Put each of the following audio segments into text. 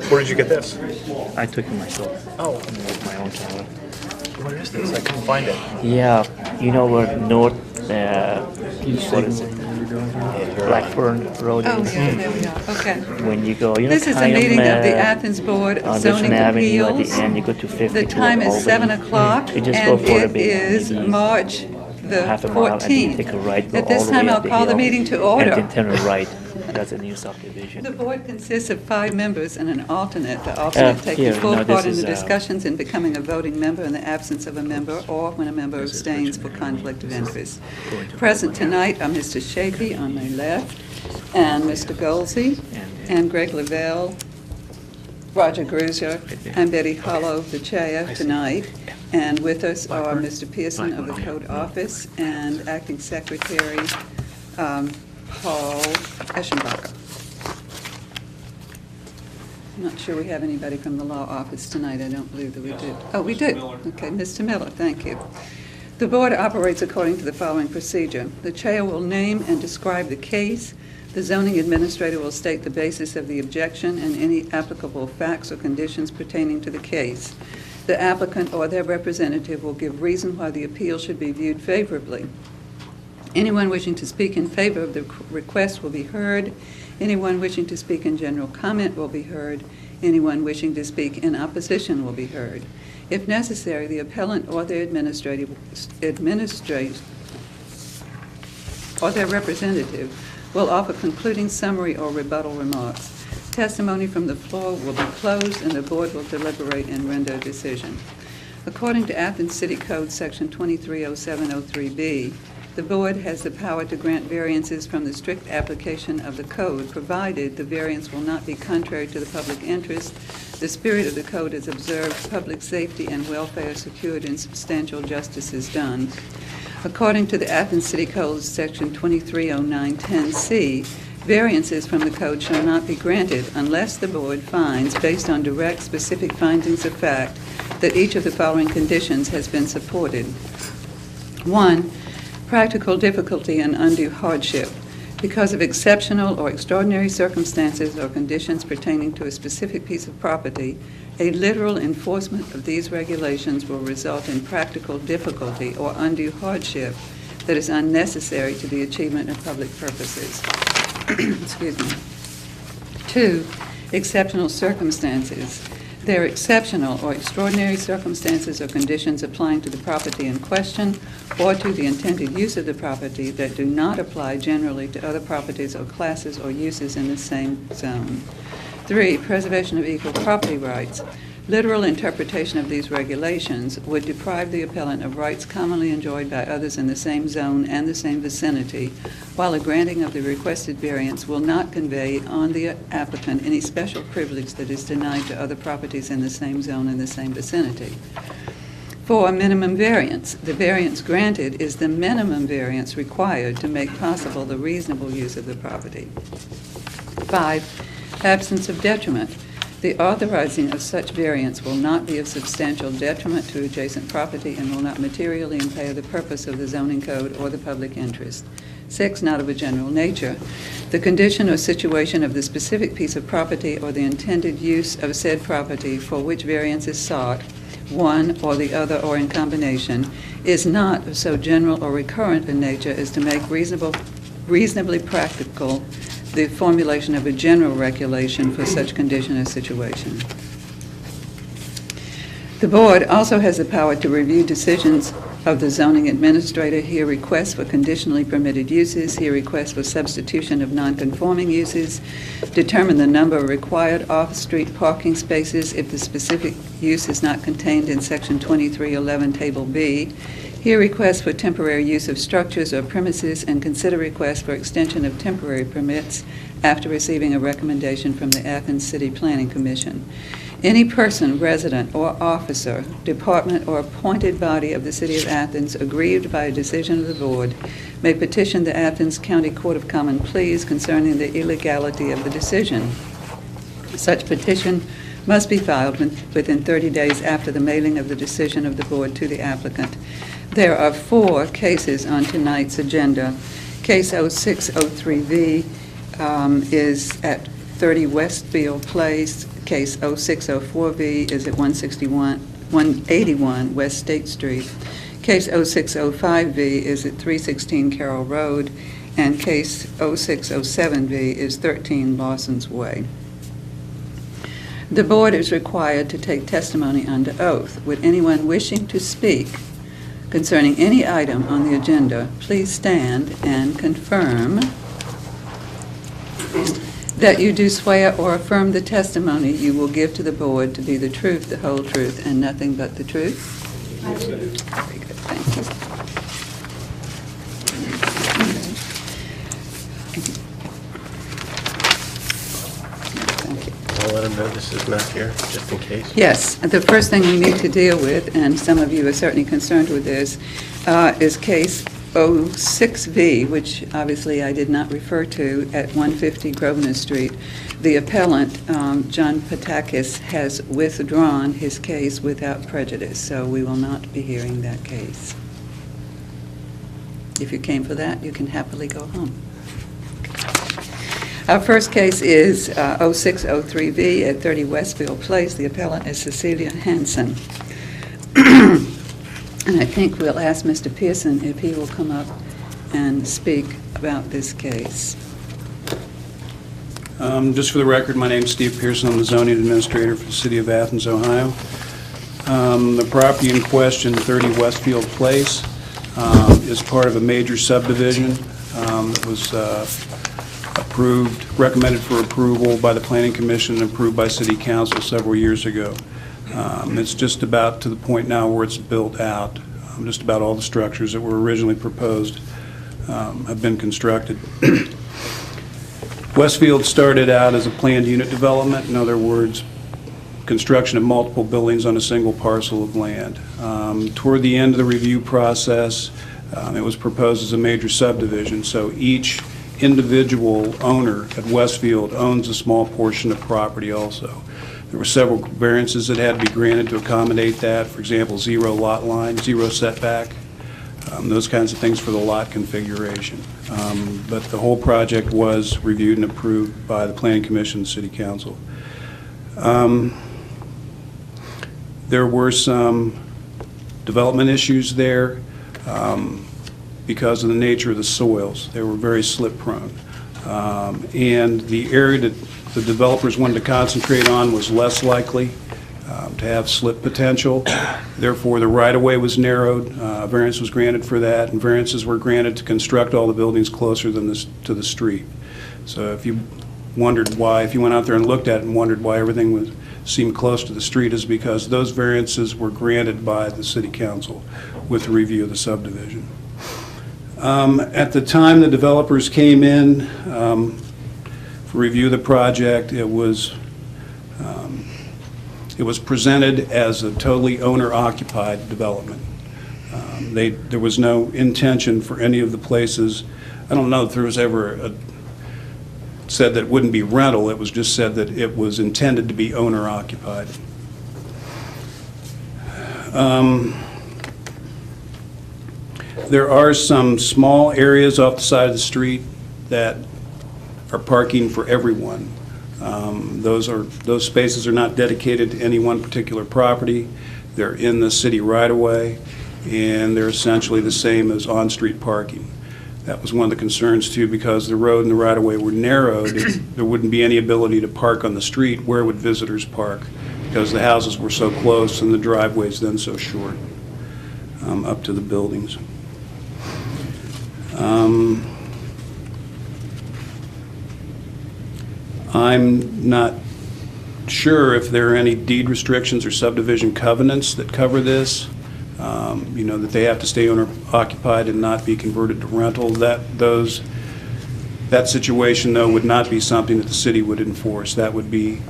Where did you get this? I took it myself. Oh, With my own camera. where is this? I couldn't find it. Yeah, you know where North, what is it? Blackburn Road Oh, is? yeah, there we are. Okay. When you go, you know, This is a kind meeting of the Athens Board of Anderson Zoning Avenue at Appeals. the end, you go to 50 The time is 7 o'clock, You just go and for a it bit, is maybe March the half a mile, and then you 14th. take a right, go At this all the time, way I'll up the call the hill, meeting to and order. then turn a right. That's a new subdivision. The board consists of 5 members and an alternate. The alternate taking here, full no, part in this the is, discussions and becoming a voting member in the absence of a member or when a member abstains for conflict of interest. Present tonight are Mr. Shapey on my left, and Mr. Golsey, and Greg Lavelle, Roger Gruzier, and Betty Hollow, the chair tonight. And with us are Mr. Pearson of the Code Office and Acting Secretary Paul Eschenbacher. I'm not sure we have anybody from the law office tonight. I don't believe that we do. Oh, we do. Okay, Mr. Miller, thank you. The board operates according to the following procedure. The chair will name and describe the case. The zoning administrator will state the basis of the objection and any applicable facts or conditions pertaining to the case. The applicant or their representative will give reason why the appeal should be viewed favorably. Anyone wishing to speak in favor of the request will be heard. Anyone wishing to speak in general comment will be heard. Anyone wishing to speak in opposition will be heard. If necessary, the appellant or their or their representative will offer concluding summary or rebuttal remarks. Testimony from the floor will be closed and the board will deliberate and render a decision. According to Athens City Code Section 230703B, the board has the power to grant variances from the strict application of the code, provided the variance will not be contrary to the public interest, the spirit of the code is observed, public safety and welfare secured, and substantial justice is done. According to the Athens City Code Section 230910C, variances from the code shall not be granted unless the board finds, based on direct specific findings of fact, that each of the following conditions has been supported. 1. Practical difficulty and undue hardship. Because of exceptional or extraordinary circumstances or conditions pertaining to a specific piece of property, a literal enforcement of these regulations will result in practical difficulty or undue hardship that is unnecessary to the achievement of public purposes. Excuse me. 2. Exceptional circumstances. There are exceptional or extraordinary circumstances or conditions applying to the property in question or to the intended use of the property that do not apply generally to other properties or classes or uses in the same zone. 3. Preservation of equal property rights. Literal interpretation of these regulations would deprive the appellant of rights commonly enjoyed by others in the same zone and the same vicinity, while a granting of the requested variance will not convey on the applicant any special privilege that is denied to other properties in the same zone and the same vicinity. 4. Minimum variance. The variance granted is the minimum variance required to make possible the reasonable use of the property. 5. Absence of detriment. The authorizing of such variance will not be of substantial detriment to adjacent property and will not materially impair the purpose of the zoning code or the public interest. 6. Not of a general nature. The condition or situation of the specific piece of property or the intended use of said property for which variance is sought, one or the other or in combination, is not of so general or recurrent in nature as to make reasonably practical the formulation of a general regulation for such condition or situation. The board also has the power to review decisions of the zoning administrator, hear requests for conditionally permitted uses, hear requests for substitution of nonconforming uses, determine the number of required off-street parking spaces if the specific use is not contained in Section 2311, Table B, hear requests for temporary use of structures or premises, and consider requests for extension of temporary permits after receiving a recommendation from the Athens City Planning Commission. Any person, resident, or officer, department, or appointed body of the City of Athens aggrieved by a decision of the board may petition the Athens County Court of Common Pleas concerning the illegality of the decision. Such petition must be filed within 30 days after the mailing of the decision of the board to the applicant. There are 4 cases on tonight's agenda. Case 0603V is at 30 Westfield Place, case 0604V is at 181 West State Street. Case 0605V is at 316 Carroll Road, and case 0607V is 13 Lawson's Way. The board is required to take testimony under oath. Would anyone wishing to speak concerning any item on the agenda please stand and confirm that you do swear or affirm the testimony you will give to the board to be the truth, the whole truth, and nothing but the truth? Very good, thank you. Thank you. I'll let him know this is not here, just in case. Yes, the first thing we need to deal with, and some of you are certainly concerned with this, is case 06V, which obviously I did not refer to, at 150 Grosvenor Street. The appellant, John Patakis, has withdrawn his case without prejudice, so we will not be hearing that case. If you came for that, you can happily go home. Our first case is 0603V at 30 Westfield Place. The appellant is Cecilia Hansen. And I think we'll ask Mr. Pearson if he will come up and speak about this case. Just for the record, my name is Steve Pearson. I'm the zoning administrator for the city of Athens, Ohio. The property in question, 30 Westfield Place, is part of a major subdivision that was recommended for approval by the Planning Commission and approved by City Council several years ago. It's just about to the point now where it's built out. Just about all the structures that were originally proposed have been constructed. Westfield started out as a planned unit development. In other words, construction of multiple buildings on a single parcel of land. Toward the end of the review process, it was proposed as a major subdivision, so each individual owner at Westfield owns a small portion of property also. There were several variances that had to be granted to accommodate that. For example, 0 lot line, 0 setback, those kinds of things for the lot configuration. But the whole project was reviewed and approved by the Planning Commission and City Council. There were some development issues there because of the nature of the soils. They were very slip prone. And the area that the developers wanted to concentrate on was less likely to have slip potential. Therefore, the right-of-way was narrowed. Variance was granted for that, and variances were granted to construct all the buildings closer than to the street. So if you wondered why, if you went out there and looked at it and wondered why everything seemed close to the street, is because those variances were granted by the City Council with the review of the subdivision. At the time the developers came in for review of the project, it was presented as a totally owner-occupied development. There was no intention for any of the places. I don't know if there was ever said that it wouldn't be rental. It was just said that it was intended to be owner-occupied. There are some small areas off the side of the street that are parking for everyone. Those spaces are not dedicated to any one particular property. They're in the city right-of-way, and they're essentially the same as on-street parking. That was one of the concerns, too, because the road and the right-of-way were narrowed. There wouldn't be any ability to park on the street. Where would visitors park? Because the houses were so close and the driveways then so short up to the buildings. I'm not sure if there are any deed restrictions or subdivision covenants that cover this. That they have to stay owner-occupied and not be converted to rental. That situation, though, would not be something that the city would enforce. That would be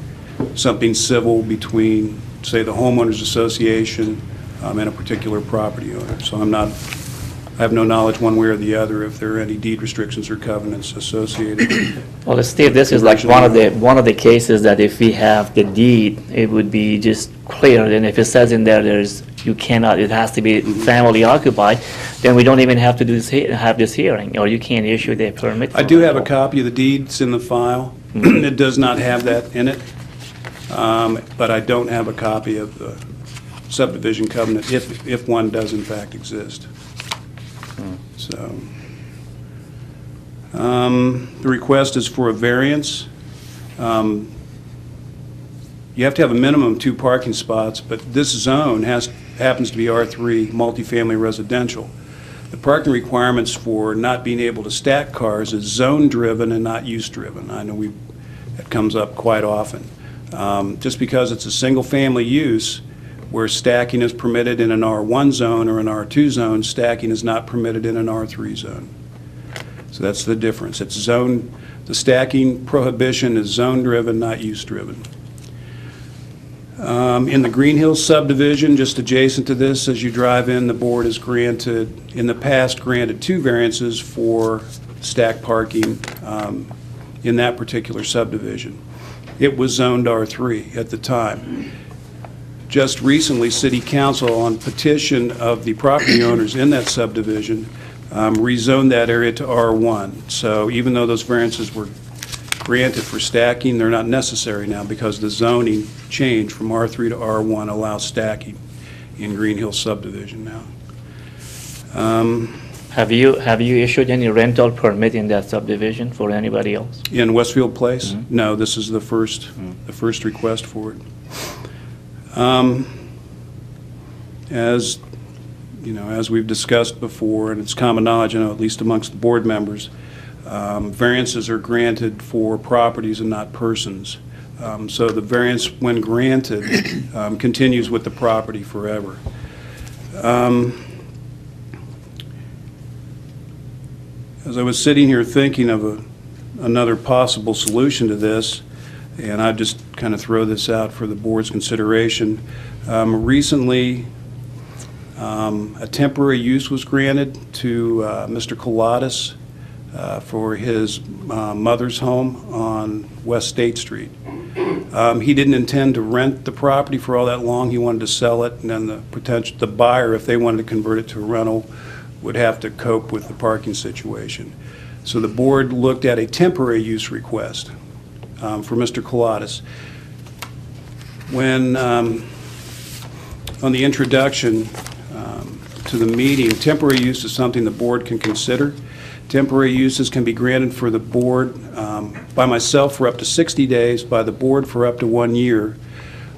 something civil between, say, the homeowners association and a particular property owner. So I have no knowledge one way or the other if there are any deed restrictions or covenants associated. Well, Steve, this is like one of the cases that if we have the deed, it would be just clear. And if it says in there, you cannot, it has to be family occupied, then we don't even have to do this, have this hearing, or you can't issue the permit. I for do have a rental. copy of the deeds in the file. It does not have that in it, but I don't have a copy of the subdivision covenant, if one does in fact exist. So, the request is for a variance. You have to have a minimum of 2 parking spots, but this zone happens to be R3 multifamily residential. The parking requirements for not being able to stack cars is zone-driven and not use-driven. I know that comes up quite often. Just because it's a single-family use where stacking is permitted in an R1 zone or an R2 zone, stacking is not permitted in an R3 zone. So that's the difference. The stacking prohibition is zone-driven, not use-driven. In the Green Hills subdivision, just adjacent to this, as you drive in, the board has in the past, granted 2 variances for stack parking in that particular subdivision. It was zoned R3 at the time. Just recently, City Council, on petition of the property owners in that subdivision, rezoned that area to R1. So even though those variances were granted for stacking, they're not necessary now because the zoning change from R3 to R1 allows stacking in Green Hills subdivision now. Have you issued any rental permit in that subdivision for anybody else? In Westfield Place? No, this is the first request for it. As you know, as we've discussed before, and it's common knowledge, I know, at least amongst the board members, variances are granted for properties and not persons. So the variance, when granted, continues with the property forever. As I was sitting here thinking of another possible solution to this, and I just kind of throw this out for the board's consideration. Recently, a temporary use was granted to Mr. Coladas for his mother's home on West State Street. He didn't intend to rent the property for all that long. He wanted to sell it, and then the buyer, if they wanted to convert it to a rental, would have to cope with the parking situation. So the board looked at a temporary use request for Mr. Coladas. When, on the introduction to the meeting, temporary use is something the board can consider. Temporary uses can be granted for the board, by myself for up to 60 days, by the board for up to 1 year,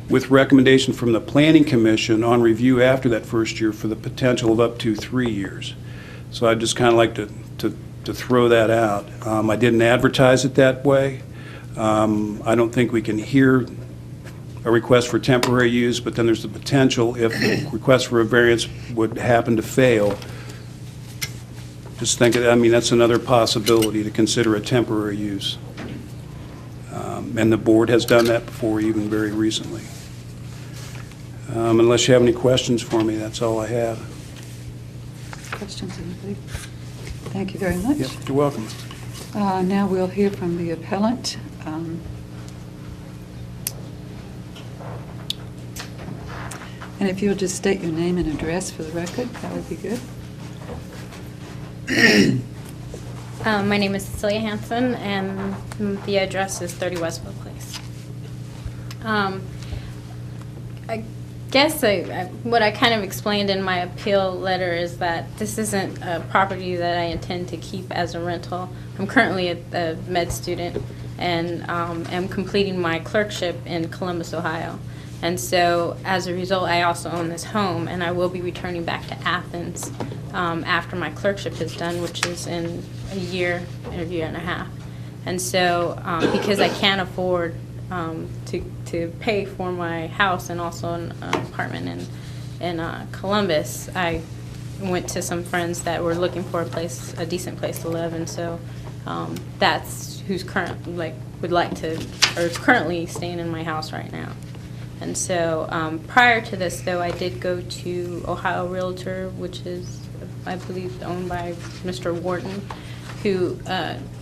with recommendation from the Planning Commission on review after that first year for the potential of up to 3 years. So I'd just kind of like to throw that out. I didn't advertise it that way. I don't think we can hear a request for temporary use, but then there's the potential, if the request for a variance would happen to fail, just think of, I mean, that's another possibility to consider a temporary use. And the board has done that before, even very recently. Unless you have any questions for me, that's all I have. Questions, anybody? Thank you very much. Yep, you're welcome. Now we'll hear from the appellant. And if you'll just state your name and address for the record, that would be good. My name is Cecilia Hansen, and the address is 30 Westfield Place. I guess what I kind of explained in my appeal letter is that this isn't a property that I intend to keep as a rental. I'm currently a med student and am completing my clerkship in Columbus, Ohio. And so, as a result, I also own this home, and I will be returning back to Athens after my clerkship is done, which is in a year and a half. And so, because I can't afford to pay for my house and also an apartment in Columbus, I went to some friends that were looking for a decent place to live, and so that's who's would like to, or is currently staying in my house right now. And so prior to this, though, I did go to Ohio Realtor, which is, I believe, owned by Mr. Wharton, who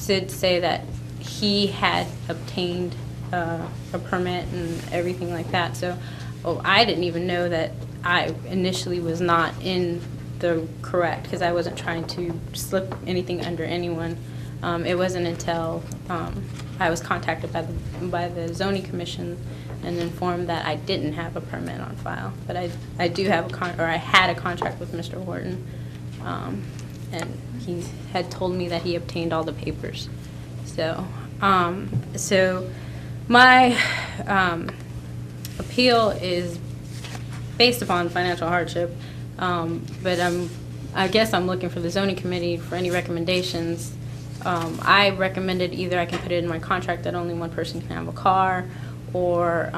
did say that he had obtained a permit and everything like that. So I didn't even know that I initially was not in the correct, because I wasn't trying to slip anything under anyone. It wasn't until I was contacted by the zoning commission and informed that I didn't have a permit on file. But I do have I had a contract with Mr. Horton, and he had told me that he obtained all the papers. So, my appeal is based upon financial hardship, but I guess I'm looking for the zoning committee for any recommendations. I recommended either I can put it in my contract that only one person can have a car, or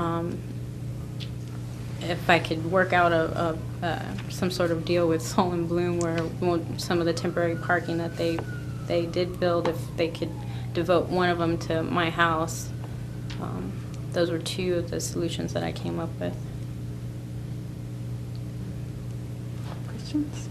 if I could work out some sort of deal with Sol and Bloom where some of the temporary parking that they did build, if they could devote one of them to my house. Those were two of the solutions that I came up with. Questions?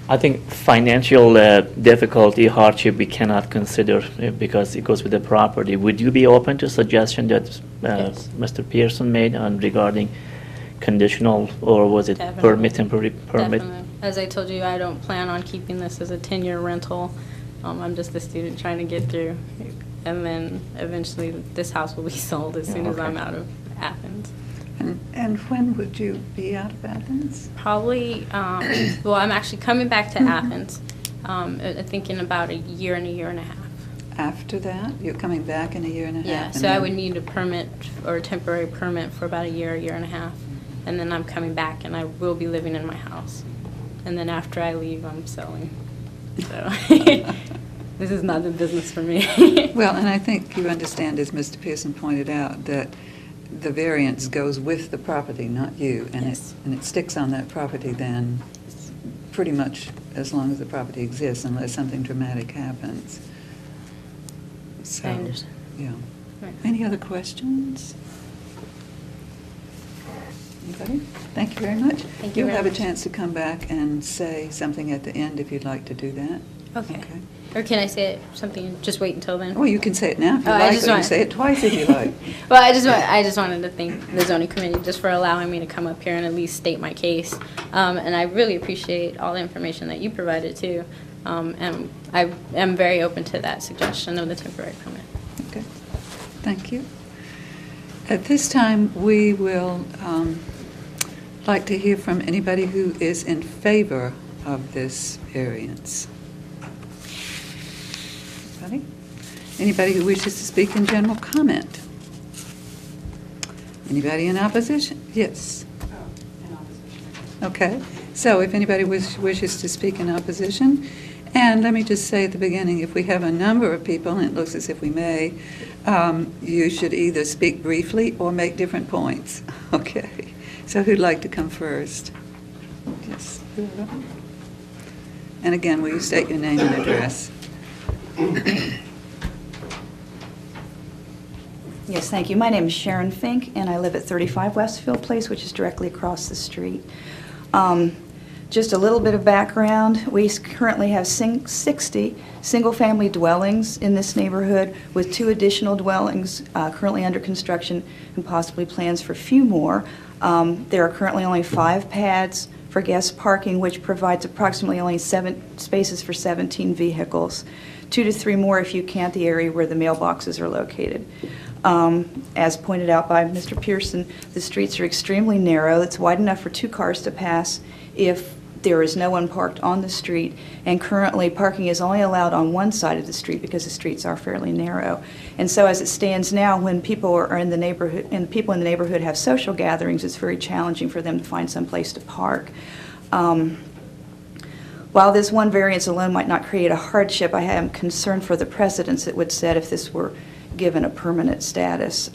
I think financial difficulty, hardship, we cannot consider because it goes with the property. Would you be open to suggestion that Yes. Mr. Pearson made on regarding conditional, or was it Definitely. temporary permit? Definitely. As I told you, I don't plan on keeping this as a 10-year rental. I'm just a student trying to get through. And then eventually this house will be sold as soon as Okay. I'm out of Athens. And when would you be out of Athens? Probably, well, I'm actually coming back to Athens, thinking about a year and a half. After that? You're coming back in a year and a half? Yeah, and so I then- would need a permit or a temporary permit for about a year and a half. And then I'm coming back and I will be living in my house. And then after I leave, I'm selling. So this is not the business for me. Well, and I think you understand, as Mr. Pearson pointed out, that the variance goes with the property, not you. And Yes. it sticks on that property then pretty much as long as the property exists, unless something dramatic happens. So, I understand. Yeah. Right. Any other questions? Anybody? Thank you very much. Thank you You'll very have a much. chance to come back and say something at the end if you'd like to do that. Okay. Or can I say it, something, and just wait until then? Well, you can say it now if you Oh, I like, just or you want- can say it twice if you like. Well, I just wanted to thank the zoning committee just for allowing me to come up here and at least state my case. And I really appreciate all the information that you provided too. And I am very open to that suggestion of the temporary permit. Okay, thank you. At this time, we will like to hear from anybody who is in favor of this variance. Anybody? Anybody who wishes to speak in general comment? Anybody in opposition? Yes. Okay, so if anybody wishes to speak in opposition, and let me just say at the beginning, if we have a number of people, and it looks as if we may, you should either speak briefly or make different points. Okay, so who'd like to come first? Yes. And again, will you state your name and address? Yes, thank you. My name is Sharon Fink, and I live at 35 Westfield Place, which is directly across the street. Just a little bit of background. We currently have 60 single-family dwellings in this neighborhood, with 2 additional dwellings currently under construction and possibly plans for a few more. There are currently only 5 pads for guest parking, which provides approximately only 7 spaces for 17 vehicles. 2 to 3 more if you count the area where the mailboxes are located. As pointed out by Mr. Pearson, the streets are extremely narrow. It's wide enough for 2 cars to pass if there is no one parked on the street, and currently parking is only allowed on one side of the street because the streets are fairly narrow. And so as it stands now, when people are in the neighborhood, and people in the neighborhood have social gatherings, it's very challenging for them to find some place to park. While this one variance alone might not create a hardship, I am concerned for the precedents it would set if this were given a permanent status.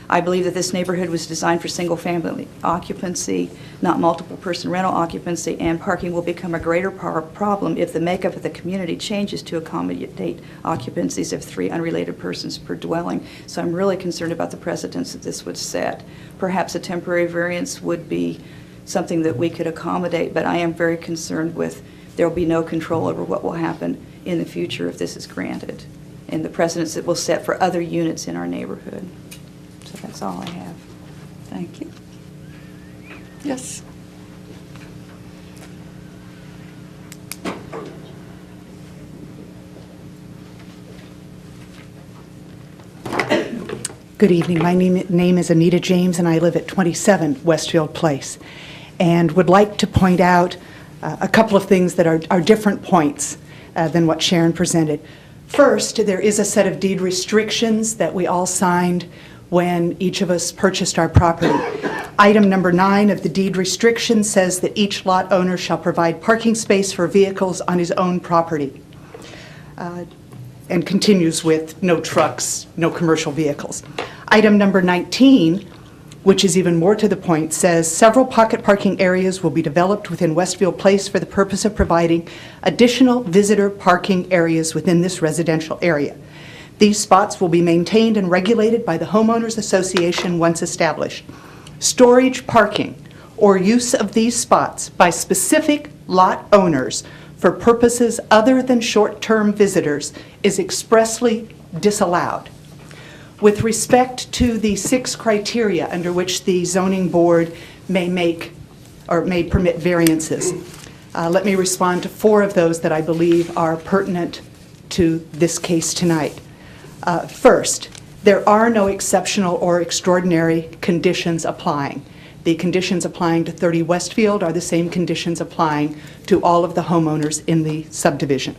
I believe that this neighborhood was designed for single-family occupancy, not multiple-person rental occupancy, and parking will become a greater problem if the makeup of the community changes to accommodate occupancies of 3 unrelated persons per dwelling. So I'm really concerned about the precedents that this would set. Perhaps a temporary variance would be something that we could accommodate, but I am very concerned with there will be no control over what will happen in the future if this is granted, and the precedents it will set for other units in our neighborhood. So that's all I have. Thank you. Yes. Good evening. My name is Anita James, and I live at 27 Westfield Place, and would like to point out a couple of things that are different points than what Sharon presented. First, there is a set of deed restrictions that we all signed when each of us purchased our property. Item number 9 of the deed restriction says that each lot owner shall provide parking space for vehicles on his own property, and continues with no trucks, no commercial vehicles. Item number 19, which is even more to the point, says several pocket parking areas will be developed within Westfield Place for the purpose of providing additional visitor parking areas within this residential area. These spots will be maintained and regulated by the Homeowners Association once established. Storage parking or use of these spots by specific lot owners for purposes other than short-term visitors is expressly disallowed. With respect to the 6 criteria under which the zoning board may make or may permit variances, let me respond to 4 of those that I believe are pertinent to this case tonight. First, there are no exceptional or extraordinary conditions applying. The conditions applying to 30 Westfield are the same conditions applying to all of the homeowners in the subdivision.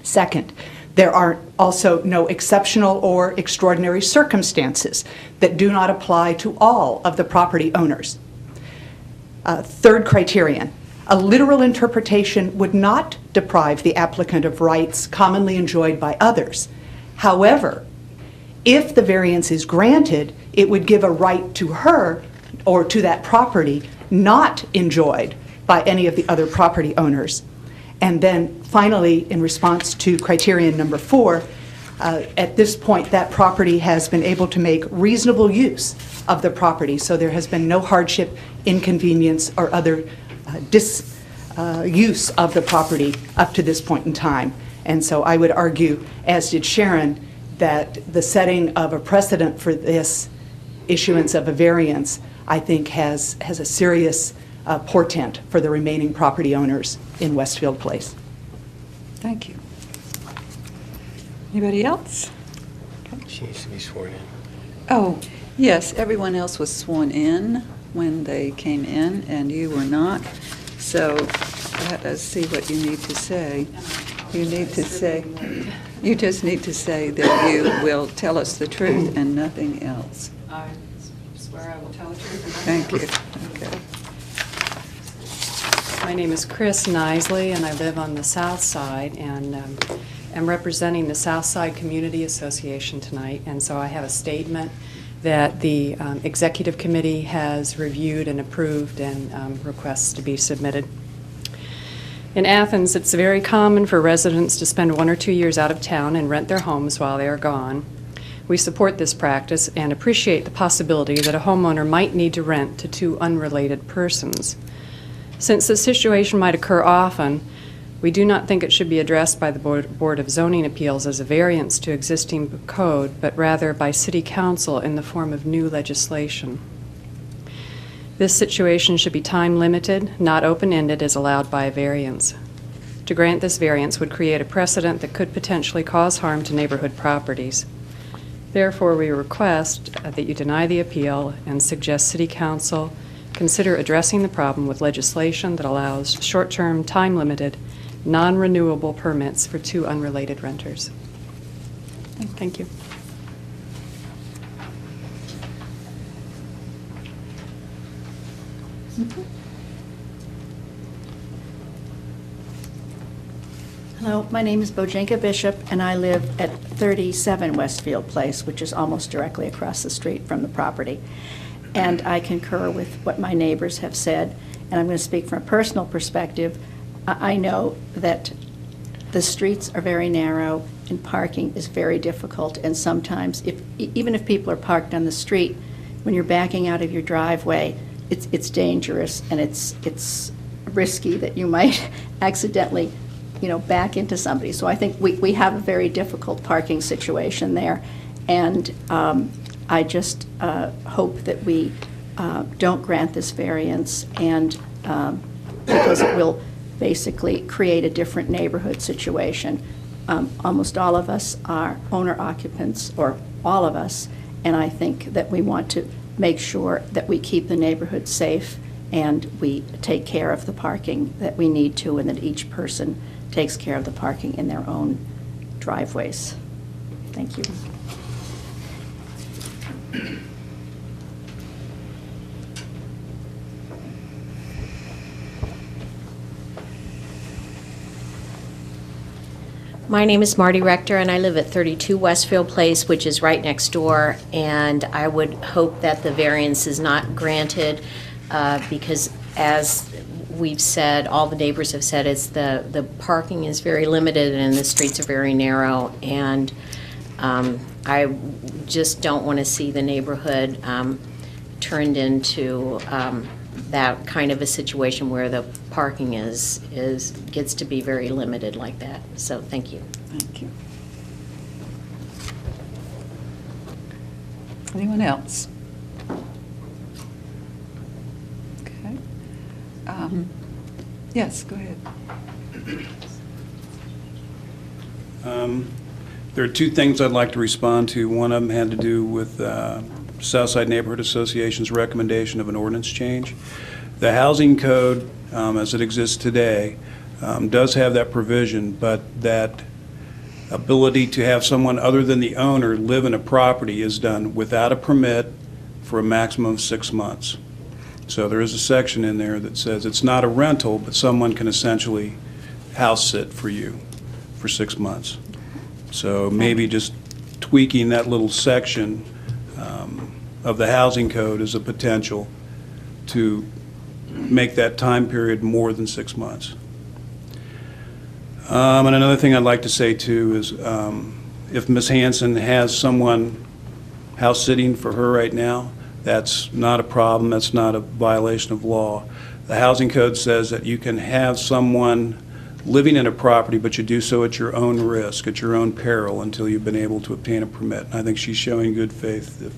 Second, there are also no exceptional or extraordinary circumstances that do not apply to all of the property owners. Third criterion, a literal interpretation would not deprive the applicant of rights commonly enjoyed by others. However, if the variance is granted, it would give a right to her or to that property not enjoyed by any of the other property owners. And then finally, in response to criterion number 4, at this point that property has been able to make reasonable use of the property, so there has been no hardship, inconvenience, or other use of the property up to this point in time. And so I would argue, as did Sharon, that the setting of a precedent for this issuance of a variance, I think, has a serious portent for the remaining property owners in Westfield Place. Thank you. Anybody else? She needs to be sworn in. Oh, yes, everyone else was sworn in when they came in, and you were not. So let us see what you need to say. You need to say, you just need to say that you will tell us the truth and nothing else. I swear I will tell the truth. Thank you. Okay. My name is Chris Nisley, and I live on the south side, and am representing the South Side Community Association tonight. And so I have a statement that the Executive Committee has reviewed and approved and requests to be submitted. In Athens, it's very common for residents to spend 1 or 2 years out of town and rent their homes while they are gone. We support this practice and appreciate the possibility that a homeowner might need to rent to 2 unrelated persons. Since this situation might occur often, we do not think it should be addressed by the Board of Zoning Appeals as a variance to existing code, but rather by City Council in the form of new legislation. This situation should be time-limited, not open-ended as allowed by a variance. To grant this variance would create a precedent that could potentially cause harm to neighborhood properties. Therefore, we request that you deny the appeal and suggest City Council consider addressing the problem with legislation that allows short-term, time-limited, non-renewable permits for 2 unrelated renters. Thank you. Hello, my name is Bojanka Bishop, and I live at 37 Westfield Place, which is almost directly across the street from the property. And I concur with what my neighbors have said, and I'm going to speak from a personal perspective. I know that the streets are very narrow and parking is very difficult, and sometimes, even if people are parked on the street, when you're backing out of your driveway, it's dangerous, and it's risky that you might accidentally back into somebody. So I think we have a very difficult parking situation there, and I just hope that we don't grant this variance, and because it will basically create a different neighborhood situation. Almost all of us are owner occupants, or all of us, and I think that we want to make sure that we keep the neighborhood safe and we take care of the parking that we need to, and that each person takes care of the parking in their own driveways. Thank you. My name is Marty Rector, and I live at 32 Westfield Place, which is right next door, and I would hope that the variance is not granted because, as we've said, all the neighbors have said, it's the parking is very limited and the streets are very narrow, and I just don't want to see the neighborhood turned into that kind of a situation where the parking gets to be very limited like that. So thank you. Thank you. Anyone else? Okay. Yes, go ahead. There are two things I'd like to respond to. One of them had to do with Southside Neighborhood Association's recommendation of an ordinance change. The housing code, as it exists today, does have that provision, but that ability to have someone other than the owner live in a property is done without a permit for a maximum of 6 months. So there is a section in there that says it's not a rental, but someone can essentially house sit for you for 6 months. So maybe just tweaking that little section of the housing code is a potential to make that time period more than 6 months. And another thing I'd like to say too is if Ms. Hanson has someone house sitting for her right now, that's not a problem, that's not a violation of law. The housing code says that you can have someone living in a property, but you do so at your own risk, at your own peril, until you've been able to obtain a permit. And I think she's showing good faith if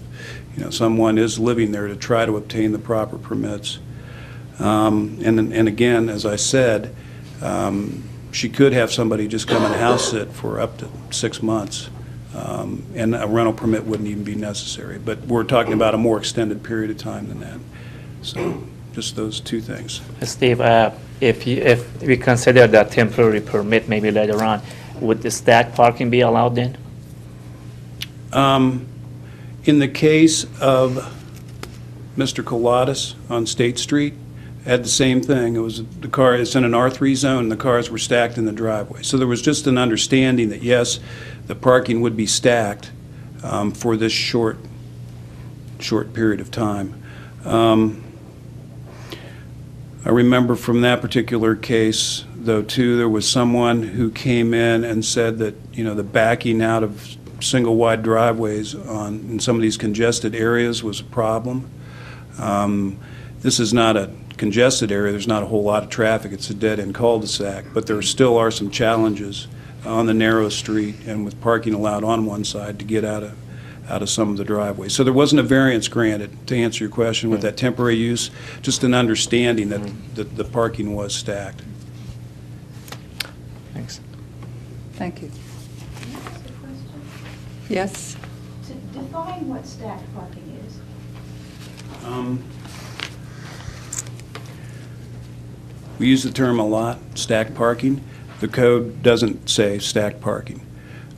someone is living there to try to obtain the proper permits. And again, as I said, she could have somebody just come and house sit for up to 6 months, and a rental permit wouldn't even be necessary. But we're talking about a more extended period of time than that. So just those two things. Steve, if we consider that temporary permit maybe later on, would the stack parking be allowed then? In the case of Mr. Coladas on State Street, had the same thing. It was the car. It's in an R3 zone. The cars were stacked in the driveway. So there was just an understanding that yes, the parking would be stacked for this short period of time. I remember from that particular case, though, too, there was someone who came in and said that the backing out of single wide driveways in some of these congested areas was a problem. This is not a congested area. There's not a whole lot of traffic. It's a dead-end cul-de-sac, but there still are some challenges on the narrow street and with parking allowed on one side to get out of some of the driveways. So there wasn't a variance granted, to answer your question, with that temporary use, just an understanding that the parking was stacked. Thanks. Thank you. Yes? To define what stacked parking is. We use the term a lot, stacked parking. The code doesn't say stacked parking.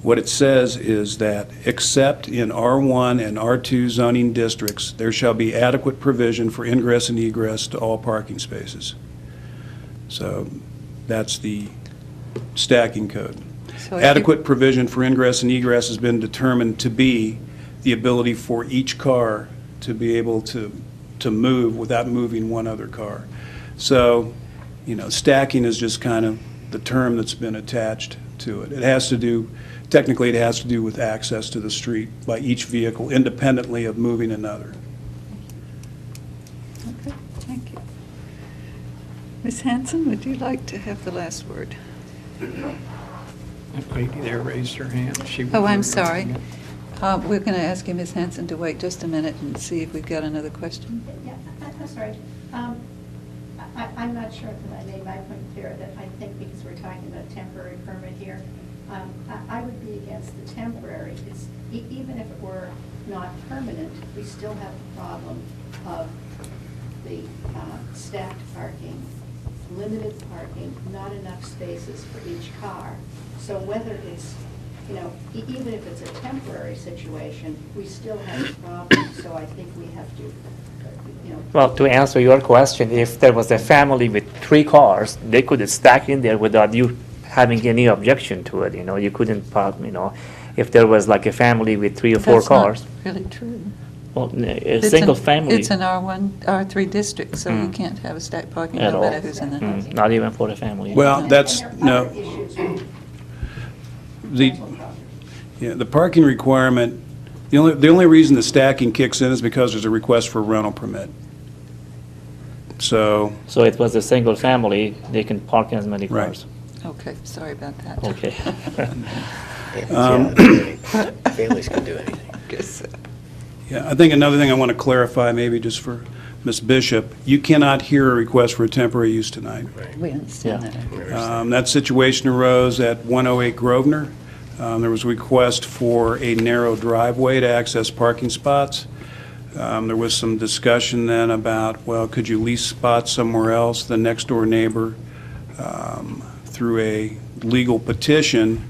What it says is that except in R1 and R2 zoning districts, there shall be adequate provision for ingress and egress to all parking spaces. So that's the stacking code. So Adequate provision for ingress and egress has been determined to be the ability for each car to be able to move without moving one other car. So, stacking is just kind of the term that's been attached to it. It has to do, technically it has to do with access to the street by each vehicle independently of moving another. Okay, thank you. Ms. Hanson, would you like to have the last word? That lady there raised her hand. Oh, I'm sorry. We're going to ask you, Ms. Hanson, to wait just a minute and see if we've got another question. Yeah, I'm sorry. I'm not sure that I made my point clear, that I think because we're talking about temporary permit here, I would be against the temporary. Even if it were not permanent, we still have the problem of the stacked parking, limited parking, not enough spaces for each car. So whether it's, even if it's a temporary situation, we still have a problem. So I think we have to, Well, to answer your question, if there was a family with 3 cars, they could stack in there without you having any objection to it. You couldn't park. If there was like a family with 3 or 4 That's not cars. really true. Well, a It's single an- family. It's an R1, R3 district, so we Mm. can't have a stacked parking At no all. matter who's in the house. Not even for a family. Well, No. that's, and there are no, other issues with the, rental properties. yeah, the parking requirement, the only reason the stacking kicks in is because there's a request for a rental permit. So, So it was a single family, they can park as many Right. cars. Okay, sorry about that. Okay. Families can do anything. Guess, yeah, I think another thing I want to clarify, maybe just for Ms. Bishop, you cannot hear a request for a temporary use tonight. We understand Yeah. that. That situation arose at 108 Grosvenor. There was a request for a narrow driveway to access parking spots. There was some discussion then about, well, could you lease spots somewhere else? The next-door neighbor, through a legal petition,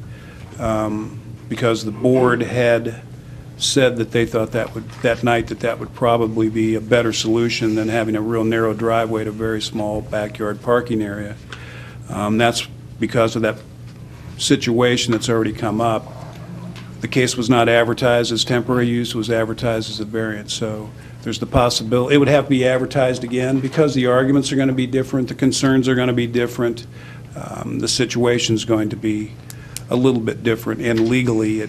because the board had said that they thought that night that would probably be a better solution than having a real narrow driveway to a very small backyard parking area. That's because of that situation that's already come up. The case was not advertised as temporary use, it was advertised as a variance. So there's the possibility, it would have to be advertised again because the arguments are going to be different, the concerns are going to be different, the situation's going to be a little bit different, and legally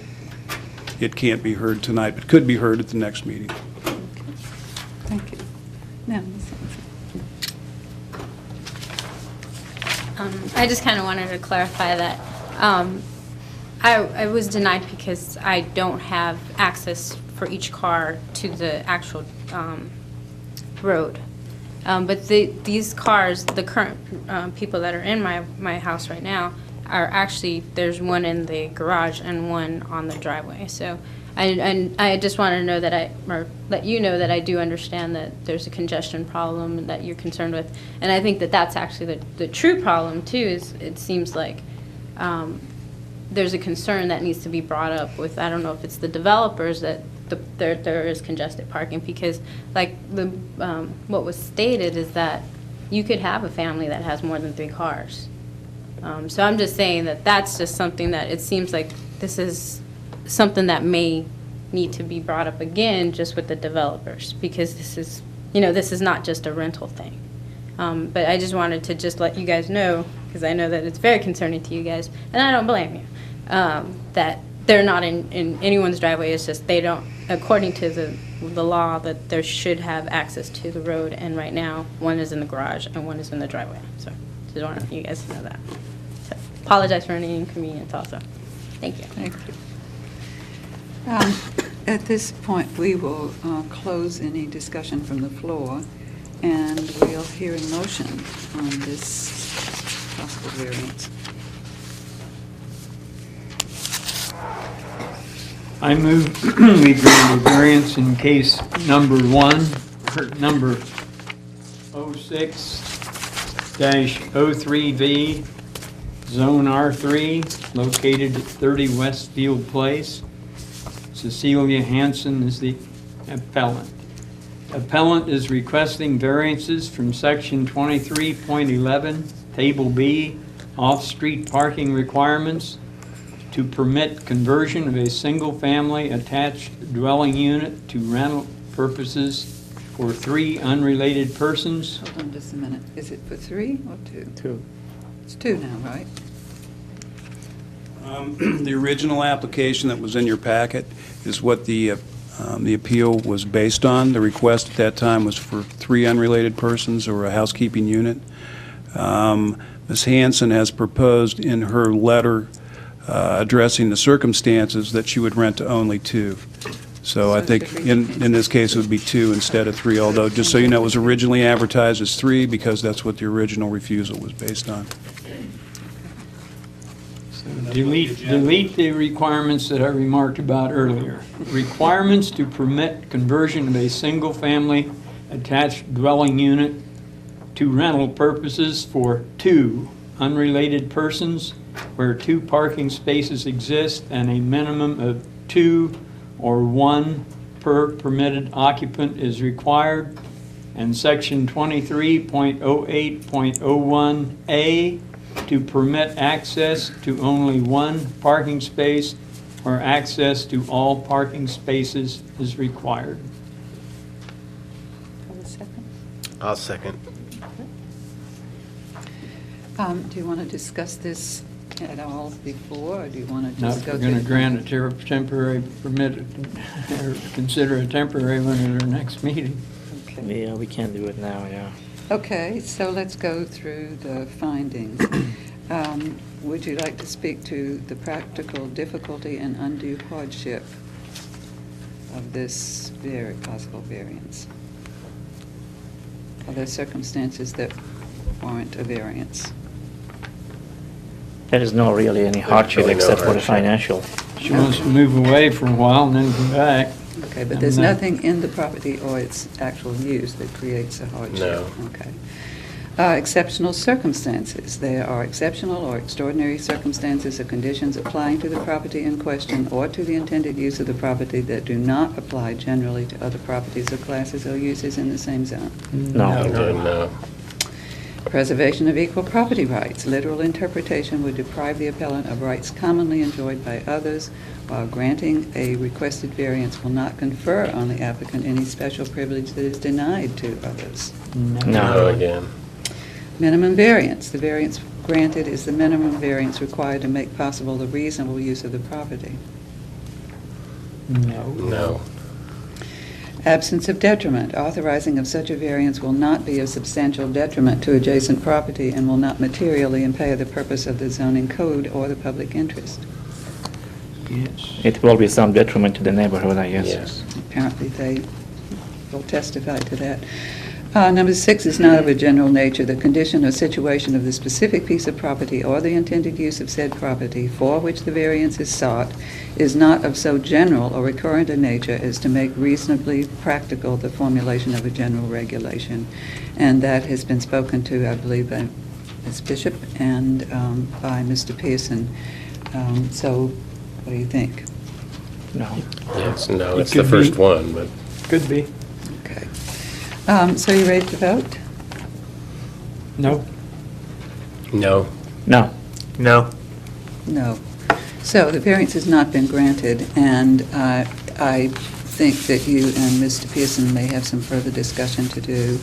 it can't be heard tonight, but could be heard at the next meeting. Thank you. Now, Ms. Hanson. I just kind of wanted to clarify that I was denied because I don't have access for each car to the actual road. But these cars, the current people that are in my house right now, are actually, there's one in the garage and one on the driveway. So I just want to know that or let you know that I do understand that there's a congestion problem that you're concerned with. And I think that that's actually the true problem too, is it seems like there's a concern that needs to be brought up with, I don't know if it's the developers, that there is congested parking, because like what was stated is that you could have a family that has more than 3 cars. So I'm just saying that that's just something that it seems like this is something that may need to be brought up again just with the developers, because this is not just a rental thing. But I just wanted to just let you guys know, because I know that it's very concerning to you guys, and I don't blame you, that they're not in anyone's driveway. It's just they don't, according to the law, that there should have access to the road, and right now, one is in the garage and one is in the driveway. So just wanted you guys to know that. So apologize for any inconvenience also. Thank you. Thank you. At this point, we will close any discussion from the floor, and we'll hear a motion on this possible variance. I move we grant a variance in case number 1, number 06-03V, Zone R3, located at 30 Westfield Place. Cecilia Hanson is the appellant. Appellant is requesting variances from Section 23.11, Table B, off-street parking requirements, to permit conversion of a single-family attached dwelling unit to rental purposes for 3 unrelated persons. Hold on just a minute. Is it for 3 or 2? 2. It's 2 now, right? The original application that was in your packet is what the appeal was based on. The request at that time was for 3 unrelated persons or a housekeeping unit. Ms. Hanson has proposed in her letter addressing the circumstances that she would rent to only 2. So I think in this case, it would be 2 instead of 3, although, just so you know, it was originally advertised as 3 because that's what the original refusal was based on. Delete the requirements that I remarked about earlier. Requirements to permit conversion of a single-family attached dwelling unit to rental purposes for 2 unrelated persons where 2 parking spaces exist and a minimum of 2 or 1 per permitted occupant is required. And section 23.08.01A to permit access to only 1 parking space where access to all parking spaces is required. I'll second. Do you want to discuss this at all before, or do you want to Now, just if go we're through? going to grant a temporary permit, or consider a temporary one at our next meeting. Okay. Yeah, we can't do it now, yeah. Okay, so let's go through the findings. Would you like to speak to the practical difficulty and undue hardship of this possible variance? Are there circumstances that warrant a variance? There is no really any hardship really no except for the hardship. financial. She wants to move away for a while and then come back. Okay, but there's I'm not- nothing in the property or its actual use that creates a hardship? No. Okay. Exceptional circumstances. There are exceptional or extraordinary circumstances or conditions applying to the property in question or to the intended use of the property that do not apply generally to other properties or classes or uses in the same zone. No. No. Preservation of equal property rights. Literal interpretation would deprive the appellant of rights commonly enjoyed by others, while granting a requested variance will not confer on the applicant any special privilege that is denied to others. No again. Minimum variance. The variance granted is the minimum variance required to make possible the reasonable use of the property. No. Absence of detriment. Authorizing of such a variance will not be of substantial detriment to adjacent property and will not materially impair the purpose of the zoning code or the public interest. Yes. It will be some detriment to the neighborhood, I guess. Yes. Apparently, they will testify to that. Number 6 is not of a general nature. The condition or situation of the specific piece of property or the intended use of said property for which the variance is sought is not of so general or recurrent a nature as to make reasonably practical the formulation of a general regulation. And that has been spoken to, I believe, by Ms. Bishop and by Mr. Pearson. So what do you think? No. Yes, no, It it's the could first be. one, but Could be. Okay. So you ready to vote? No. no. No. No. No. So the variance has not been granted, and I think that you and Mr. Pearson may have some further discussion to do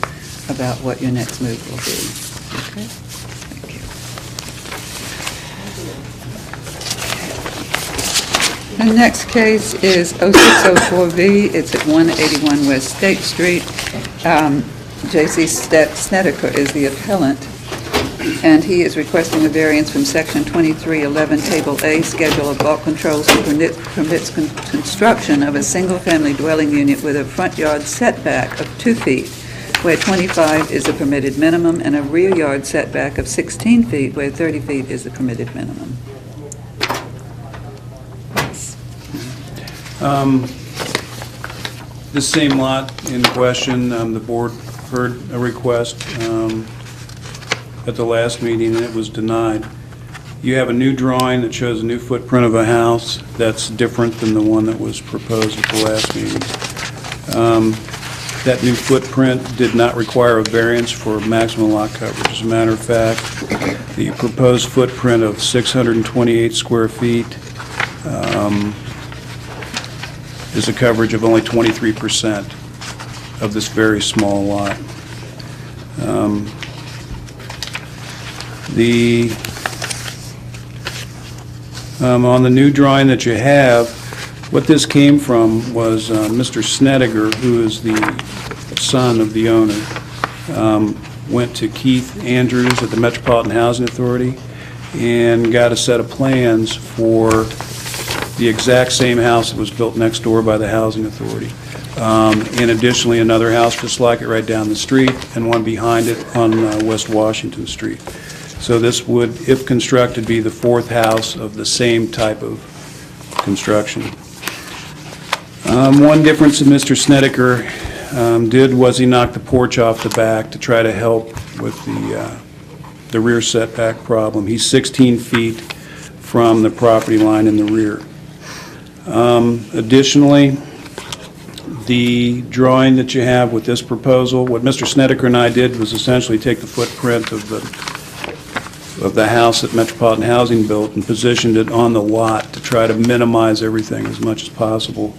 about what your next move will be. Okay? Thank you. The next case is 0604V. It's at 181 West State Street. J.C. Snedeker is the appellant, and he is requesting a variance from Section 2311, Table A, Schedule of Bulk Controls to permits construction of a single-family dwelling unit with a front yard setback of 2 feet, where 25 is the permitted minimum, and a rear yard setback of 16 feet, where 30 feet is the permitted minimum. This same lot in question, the board heard a request at the last meeting, and it was denied. You have a new drawing that shows a new footprint of a house that's different than the one that was proposed at the last meeting. That new footprint did not require a variance for maximum lot coverage. As a matter of fact, the proposed footprint of 628 square feet is a coverage of only 23% of this very small lot. On the new drawing that you have, what this came from was Mr. Snedeker, who is the son of the owner, went to Keith Andrews at the Metropolitan Housing Authority and got a set of plans for the exact same house that was built next door by the Housing Authority. And additionally, another house just like it right down the street, and one behind it on West Washington Street. So this would, if constructed, be the fourth house of the same type of construction. One difference that Mr. Snedeker did was he knocked the porch off the back to try to help with the rear setback problem. He's 16 feet from the property line in the rear. Additionally, the drawing that you have with this proposal, what Mr. Snedeker and I did was essentially take the footprint of the house that Metropolitan Housing built and positioned it on the lot to try to minimize everything as much as possible.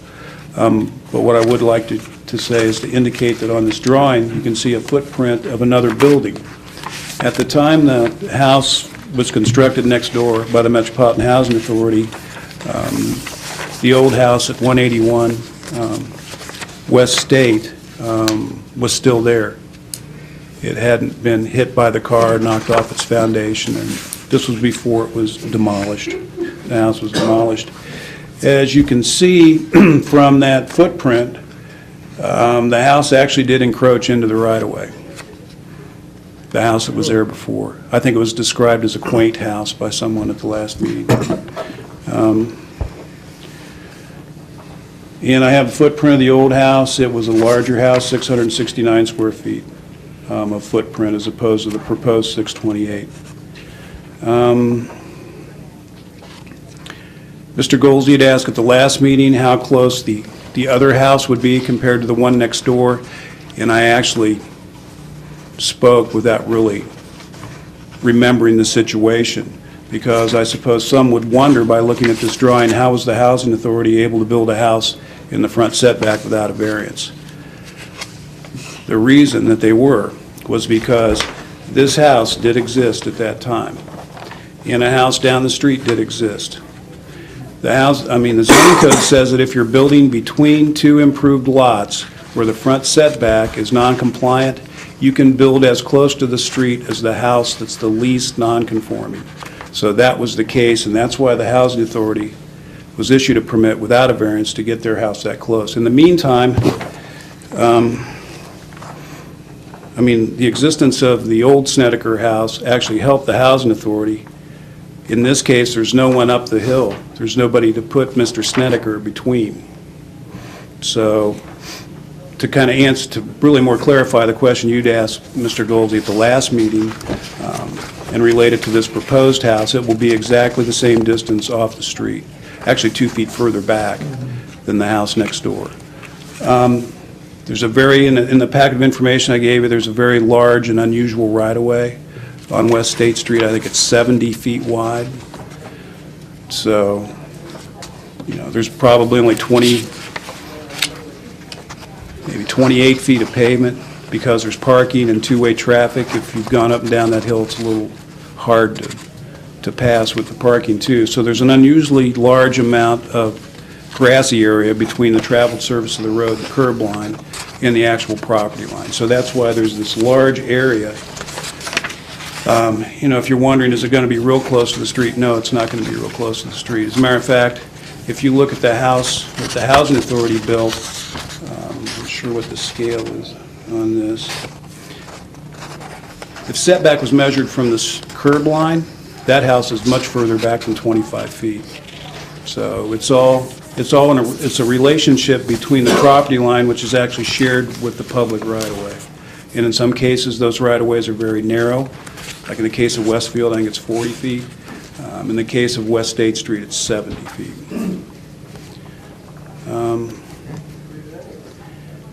But what I would like to say is to indicate that on this drawing, you can see a footprint of another building. At the time the house was constructed next door by the Metropolitan Housing Authority, the old house at 181 West State was still there. It hadn't been hit by the car, knocked off its foundation, and this was before it was demolished. The house was demolished. As you can see from that footprint, the house actually did encroach into the right-of-way. The house that was there before. I think it was described as a quaint house by someone at the last meeting. And I have a footprint of the old house. It was a larger house, 669 square feet of footprint as opposed to the proposed 628. Mr. Goldsey had asked at the last meeting how close the other house would be compared to the one next door, and I actually spoke without really remembering the situation, because I suppose some would wonder by looking at this drawing, how was the Housing Authority able to build a house in the front setback without a variance? The reason that they were was because this house did exist at that time, and a house down the street did exist. The zoning code says that if you're building between two improved lots where the front setback is non-compliant, you can build as close to the street as the house that's the least non-conforming. So that was the case, and that's why the Housing Authority was issued a permit without a variance to get their house that close. In the meantime, the existence of the old Snedeker house actually helped the Housing Authority. In this case, there's no one up the hill. There's nobody to put Mr. Snedeker between. So to kind of answer, to really more clarify the question you'd asked Mr. Goldsey at the last meeting, and related to this proposed house, it will be exactly the same distance off the street, actually 2 feet further back than the house next door. There's a very, in the packet of information I gave you, there's a very large and unusual right-of-way on West State Street. I think it's 70 feet wide. So, there's probably only 28 feet of pavement because there's parking and two-way traffic. If you've gone up and down that hill, it's a little hard to pass with the parking too. So there's an unusually large amount of grassy area between the traveled surface of the road, the curb line, and the actual property line. So that's why there's this large area. If you're wondering, is it going to be real close to the street? No, it's not going to be real close to the street. As a matter of fact, if you look at the house that the Housing Authority built, I'm not sure what the scale is on this. If setback was measured from this curb line, that house is much further back than 25 feet. So it's a relationship between the property line, which is actually shared with the public right-of-way. And in some cases, those right-of-ways are very narrow. Like in the case of Westfield, I think it's 40 feet. In the case of West State Street, it's 70 feet.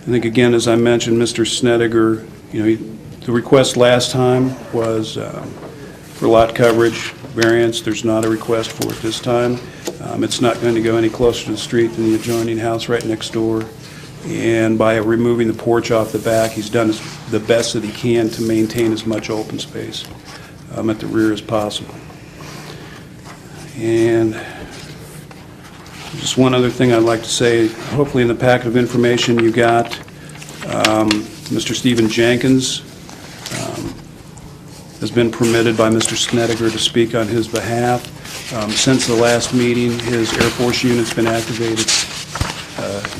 I think, again, as I mentioned, Mr. Snedeker, the request last time was for lot coverage variance. There's not a request for it this time. It's not going to go any closer to the street than the adjoining house right next door. And by removing the porch off the back, he's done the best that he can to maintain as much open space at the rear as possible. And just one other thing I'd like to say, hopefully in the packet of information you got, Mr. Stephen Jenkins has been permitted by Mr. Snedeker to speak on his behalf. Since the last meeting, his Air Force unit's been activated.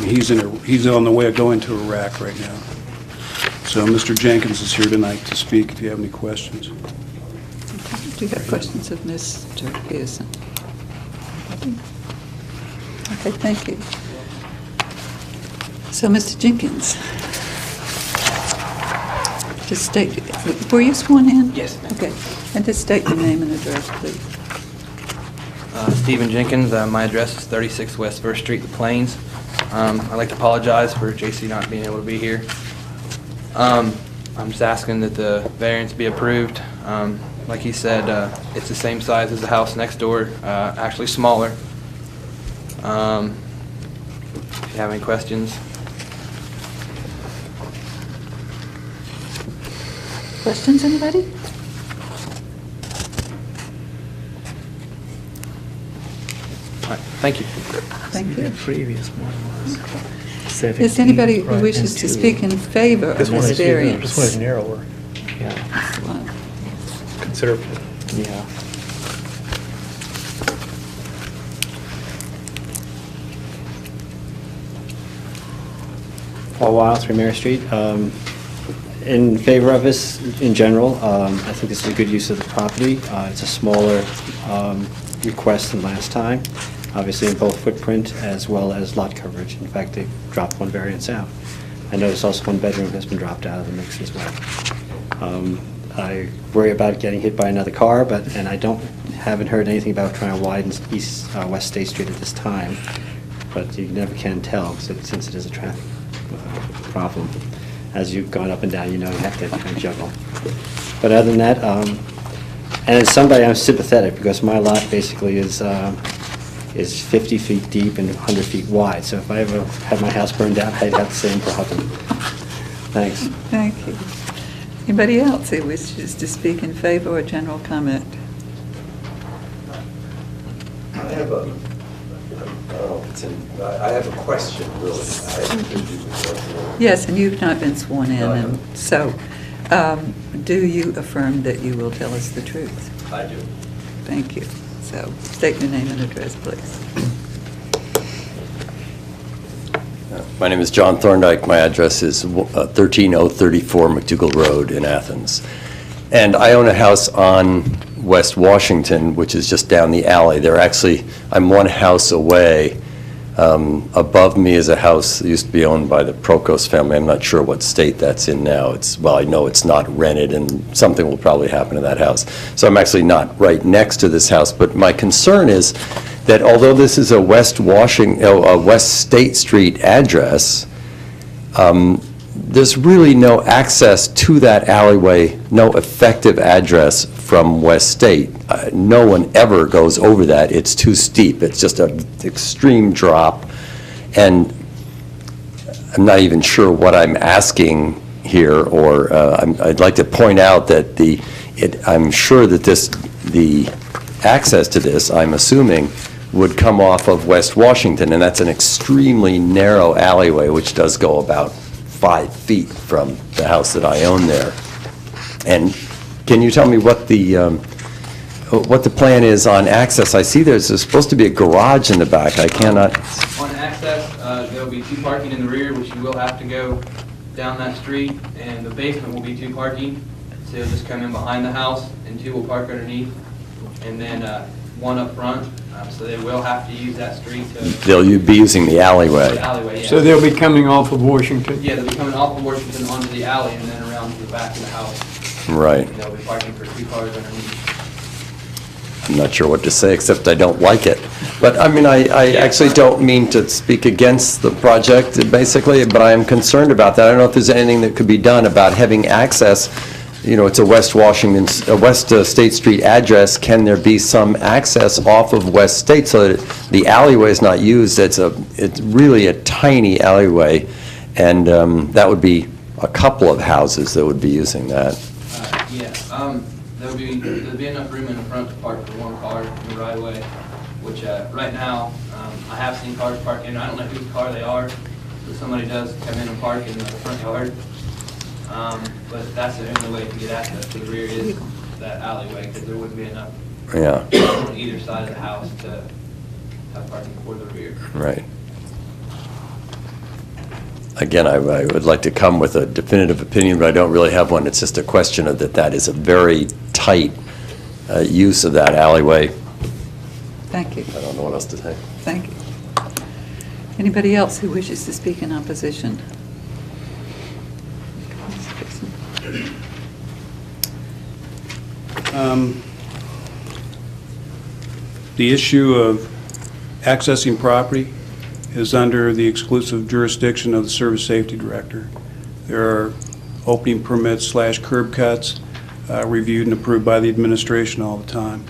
He's on the way of going to Iraq right now. So Mr. Jenkins is here tonight to speak if you have any questions. Do you have questions of Mr. Pearson? Okay, thank you. So, Mr. Jenkins, just state, were you sworn in? Yes, ma'am. Okay, and just state your name and address, please. Stephen Jenkins, my address is 36 West 1st Street, The Plains. I'd like to apologize for JC not being able to be here. I'm just asking that the variance be approved. Like he said, it's the same size as the house next door, actually smaller. If you have any questions. Questions, anybody? All right, thank you. Thank you. The previous one was Is anybody who 17, wishes to speak in favor of this variance? This one is narrower, Yeah, considerably. yeah. Paul Wiles, Mary Street. In favor of this in general. I think this is a good use of the property. It's a smaller request than last time, obviously in both footprint as well as lot coverage. In fact, they dropped one variance out. I noticed also one bedroom has been dropped out of the mix as well. I worry about getting hit by another car, and I haven't heard anything about trying to widen West State Street at this time, but you never can tell since it is a traffic problem. As you've gone up and down, you know you have to kind of juggle. But other than that, and as somebody, I'm sympathetic because my lot basically is 50 feet deep and 100 feet wide. So if I ever had my house burned down, I'd have the same problem. Thanks. Thank you. Anybody else who wishes to speak in favor or general comment? I have a question, really. Yes, and you've not been sworn in, and so do you affirm that you will tell us the truth? I do. Thank you. So state your name and address, please. My name is John Thorndike. My address is 13034 McDougall Road in Athens. And I own a house on West Washington, which is just down the alley. I'm one house away. Above me is a house that used to be owned by the Procos family. I'm not sure what state that's in now. I know it's not rented, and something will probably happen to that house. So I'm actually not right next to this house, but my concern is that although this is a West State Street address, there's really no access to that alleyway, no effective address from West State. No one ever goes over that. It's too steep. It's just an extreme drop. And I'm not even sure what I'm asking here, or I'd like to point out that I'm sure that the access to this, I'm assuming, would come off of West Washington, and that's an extremely narrow alleyway, which does go about 5 feet from the house that I own there. And can you tell me what the plan is on access? I see there's supposed to be a garage in the back. I cannot. On access, there will be 2 parking in the rear, which you will have to go down that street, and the basement will be 2 parking. So you'll just come in behind the house, and 2 will park underneath, and then 1 up front. So they will have to use that street to... They'll be using the alleyway. The alleyway, yeah. So they'll be coming off of Washington? Yeah, they'll be coming off of Washington onto the alley and then around to the back of the house. Right. And they'll be parking for 2 cars underneath. I'm not sure what to say, except I don't like it. But, I mean, I actually don't mean to speak against the project, basically, but I am concerned about that. I don't know if there's anything that could be done about having access. You know, it's a West State Street address. Can there be some access off of West State so that the alleyway is not used? It's really a tiny alleyway, and that would be a couple of houses that would be using that. There'll be enough room in the front to park for 1 car in the right of way, which right now I have seen cars park in. I don't know whose car they are, but somebody does come in and park in the front yard. But that's the only way to get access to the rear is that alleyway, because there wouldn't be enough Yeah, on either side of the house to have parking for the rear. right. Again, I would like to come with a definitive opinion, but I don't really have one. It's just a question of that is a very tight use of that alleyway. Thank you. I don't know what else to say. Thank you. Anybody else who wishes to speak in opposition? The issue of accessing property is under the exclusive jurisdiction of the Service Safety Director. There are opening permits / curb cuts reviewed and approved by the administration all the time.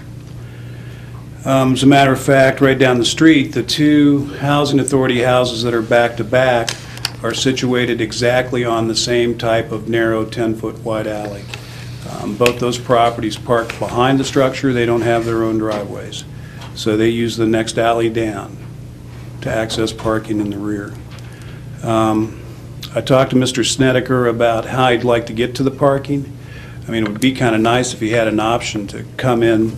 As a matter of fact, right down the street, the two housing authority houses that are back to back are situated exactly on the same type of narrow 10-foot wide alley. Both those properties park behind the structure. They don't have their own driveways. So they use the next alley down to access parking in the rear. I talked to Mr. Snedeker about how he'd like to get to the parking. I mean, it would be kind of nice if he had an option to come in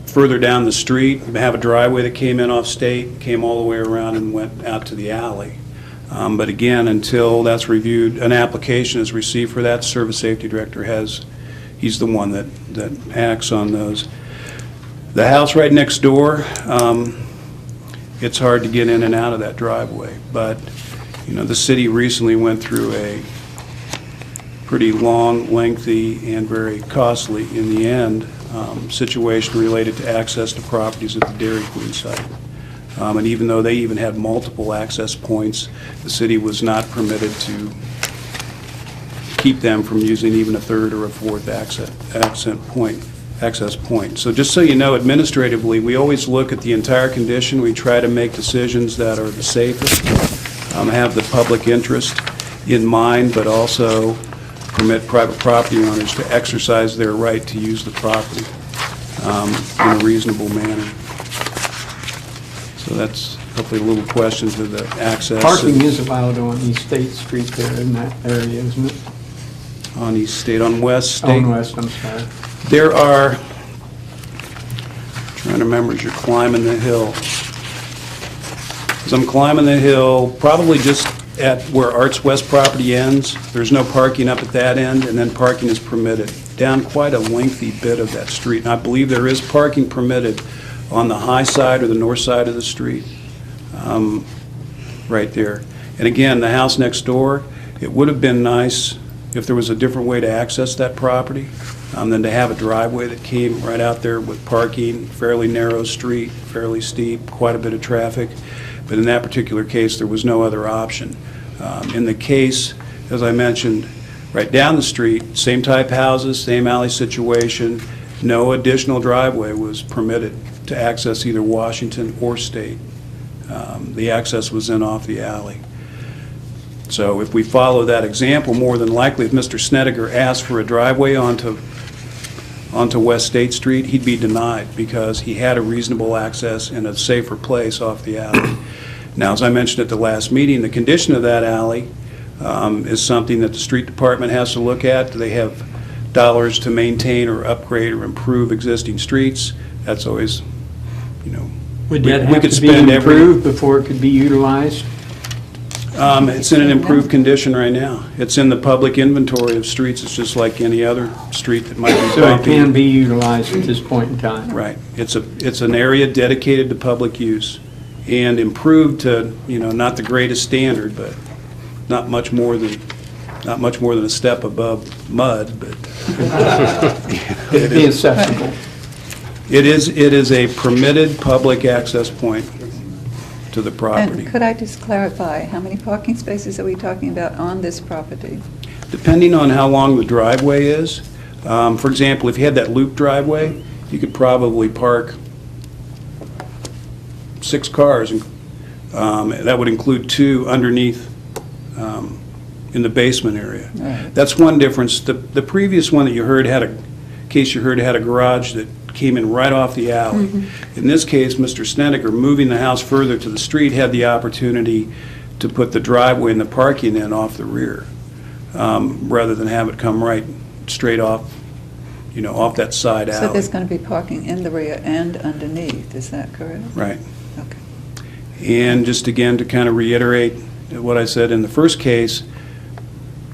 further down the street, have a driveway that came in off State, came all the way around and went out to the alley. But again, until that's reviewed, an application is received for that, the Service Safety Director he's the one that acts on those. The house right next door, it's hard to get in and out of that driveway, but, you know, the city recently went through a pretty long, lengthy, and very costly, in the end, situation related to access to properties at the Dairy Queen site. And even though they even had multiple access points, the city was not permitted to keep them from using even a third or a fourth access point. So just so you know, administratively, we always look at the entire condition. We try to make decisions that are the safest, have the public interest in mind, but also permit private property owners to exercise their right to use the property in a reasonable manner. So that's hopefully a little question to the access. Parking is allowed on East State Street there in that area, isn't it? On East State, on West State. On West, I'm sorry. There are, trying to remember as you're climbing the hill. As I'm climbing the hill, probably just at where Arts West property ends, there's no parking up at that end, and then parking is permitted down quite a lengthy bit of that street. And I believe there is parking permitted on the high side or the north side of the street, right there. And again, the house next door, it would have been nice if there was a different way to access that property than to have a driveway that came right out there with parking, fairly narrow street, fairly steep, quite a bit of traffic. But in that particular case, there was no other option. In the case, as I mentioned, right down the street, same type houses, same alley situation, no additional driveway was permitted to access either Washington or State. The access was in off the alley. So if we follow that example, more than likely, if Mr. Snedeker asked for a driveway onto West State Street, he'd be denied because he had a reasonable access in a safer place off the alley. Now, as I mentioned at the last meeting, the condition of that alley is something that the street department has to look at. Do they have dollars to maintain or upgrade or improve existing streets? That's always, you know, Would that we have could to be spend improved before it could be utilized? It's in an improved condition right now. It's in the public inventory of streets. It's just like any other street that might be So it bumpy. can be utilized at this point in time? Right. It's an area dedicated to public use and improved to, you know, not the greatest standard, but not much more than a step above mud, but It'd be acceptable. it is a permitted public access point to the property. And could I just clarify, how many parking spaces are we talking about on this property? Depending on how long the driveway is, for example, if you had that loop driveway, you could probably park 6 cars. That would include 2 underneath in the basement area. Right. That's one difference. The previous one that you heard had a garage that came in right off the alley. Mm-hmm. In this case, Mr. Snedeker, moving the house further to the street, had the opportunity to put the driveway and the parking in off the rear, rather than have it come right straight off off that side alley. So there's going to be parking in the rear and underneath, is that correct? Right. Okay. And just again, to kind of reiterate what I said in the first case,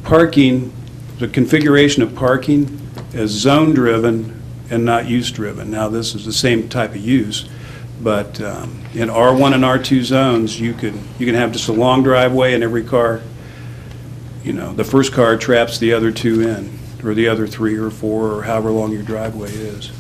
parking, the configuration of parking is zone-driven and not use-driven. Now, this is the same type of use, but in R1 and R2 zones, you can have just a long driveway and every car, the first car traps the other two in, or the other 3 or 4, or however long your driveway is.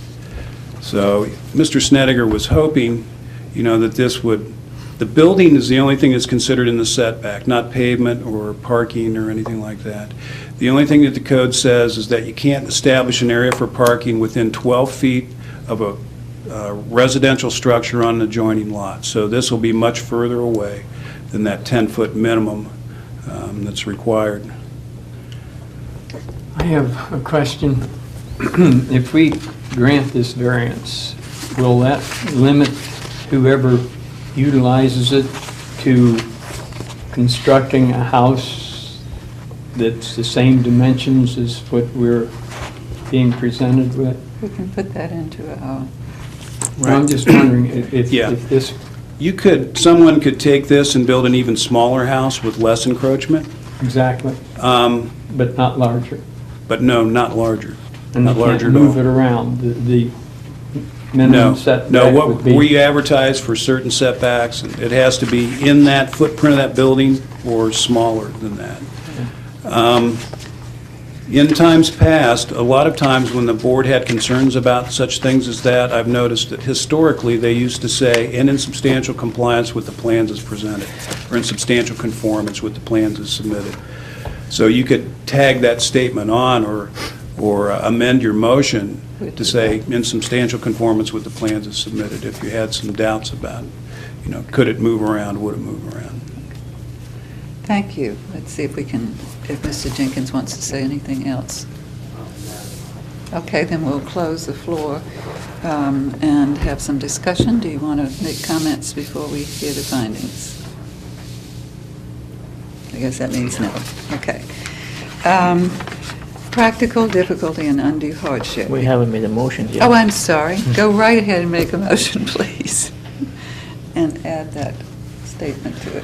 So Mr. Snedeker was hoping, that this would, the building is the only thing that's considered in the setback, not pavement or parking or anything like that. The only thing that the code says is that you can't establish an area for parking within 12 feet of a residential structure on an adjoining lot. So this will be much further away than that 10-foot minimum that's required. I have a question. If we grant this variance, will that limit whoever utilizes it to constructing a house that's the same dimensions as what we're being presented with? We can put that into our... I'm just wondering if this... Someone could take this and build an even smaller house with less encroachment. Exactly. But not larger. But no, not larger. And not you larger can't at move all. it around. The minimum setback No, would be... we advertise for certain setbacks. It has to be in that footprint of that building or smaller than that. In times past, a lot of times when the board had concerns about such things as that, I've noticed that historically they used to say, and in substantial compliance with the plans as presented, or in substantial conformance with the plans as submitted. So you could tag that statement on or amend your motion to say, in substantial conformance with the plans as submitted, if you had some doubts about, could it move around, would it move around? Thank you. Let's see if Mr. Jenkins wants to say anything else. Okay, then we'll close the floor and have some discussion. Do you want to make comments before we hear the findings? I guess that means no. Okay. Practical difficulty and undue hardship. We haven't made a motion yet. Oh, I'm sorry. Go right ahead and make a motion, please, and add that statement to it.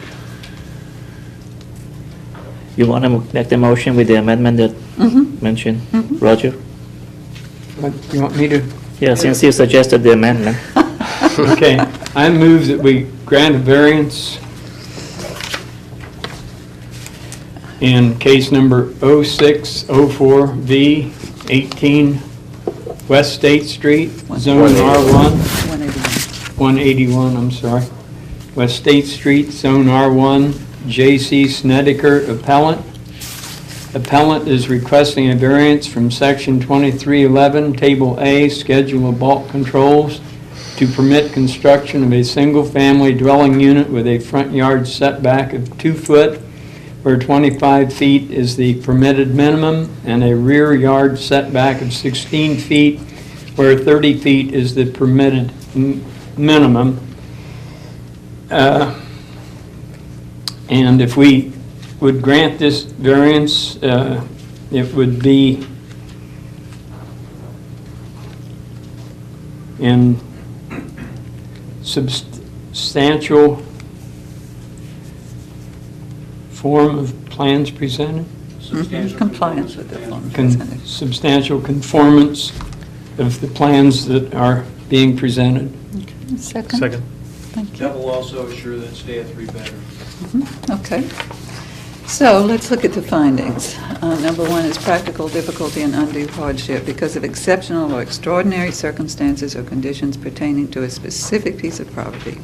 You want to make the motion with the amendment that mentioned, Roger? What, you want me to? Yeah, since you suggested the amendment. Okay, I move that we grant a variance in case number 0604V 18 West State Street, Zone R1. 181, I'm sorry. West State Street, Zone R1, J.C. Snedeker, appellant. Appellant is requesting a variance from Section 2311, Table A, Schedule of Bulk Controls, to permit construction of a single-family dwelling unit with a front yard setback of 2 foot, where 25 feet is the permitted minimum, and a rear yard setback of 16 feet, where 30 feet is the permitted minimum. And if we would grant this variance, it would be in substantial form of plans presented? Compliance with the plans presented. Substantial conformance of the plans that are being presented. Okay. Second? Thank you. That will also assure that stay at 3 bedroom. Okay. So let's look at the findings. Number 1 is practical difficulty and undue hardship because of exceptional or extraordinary circumstances or conditions pertaining to a specific piece of property.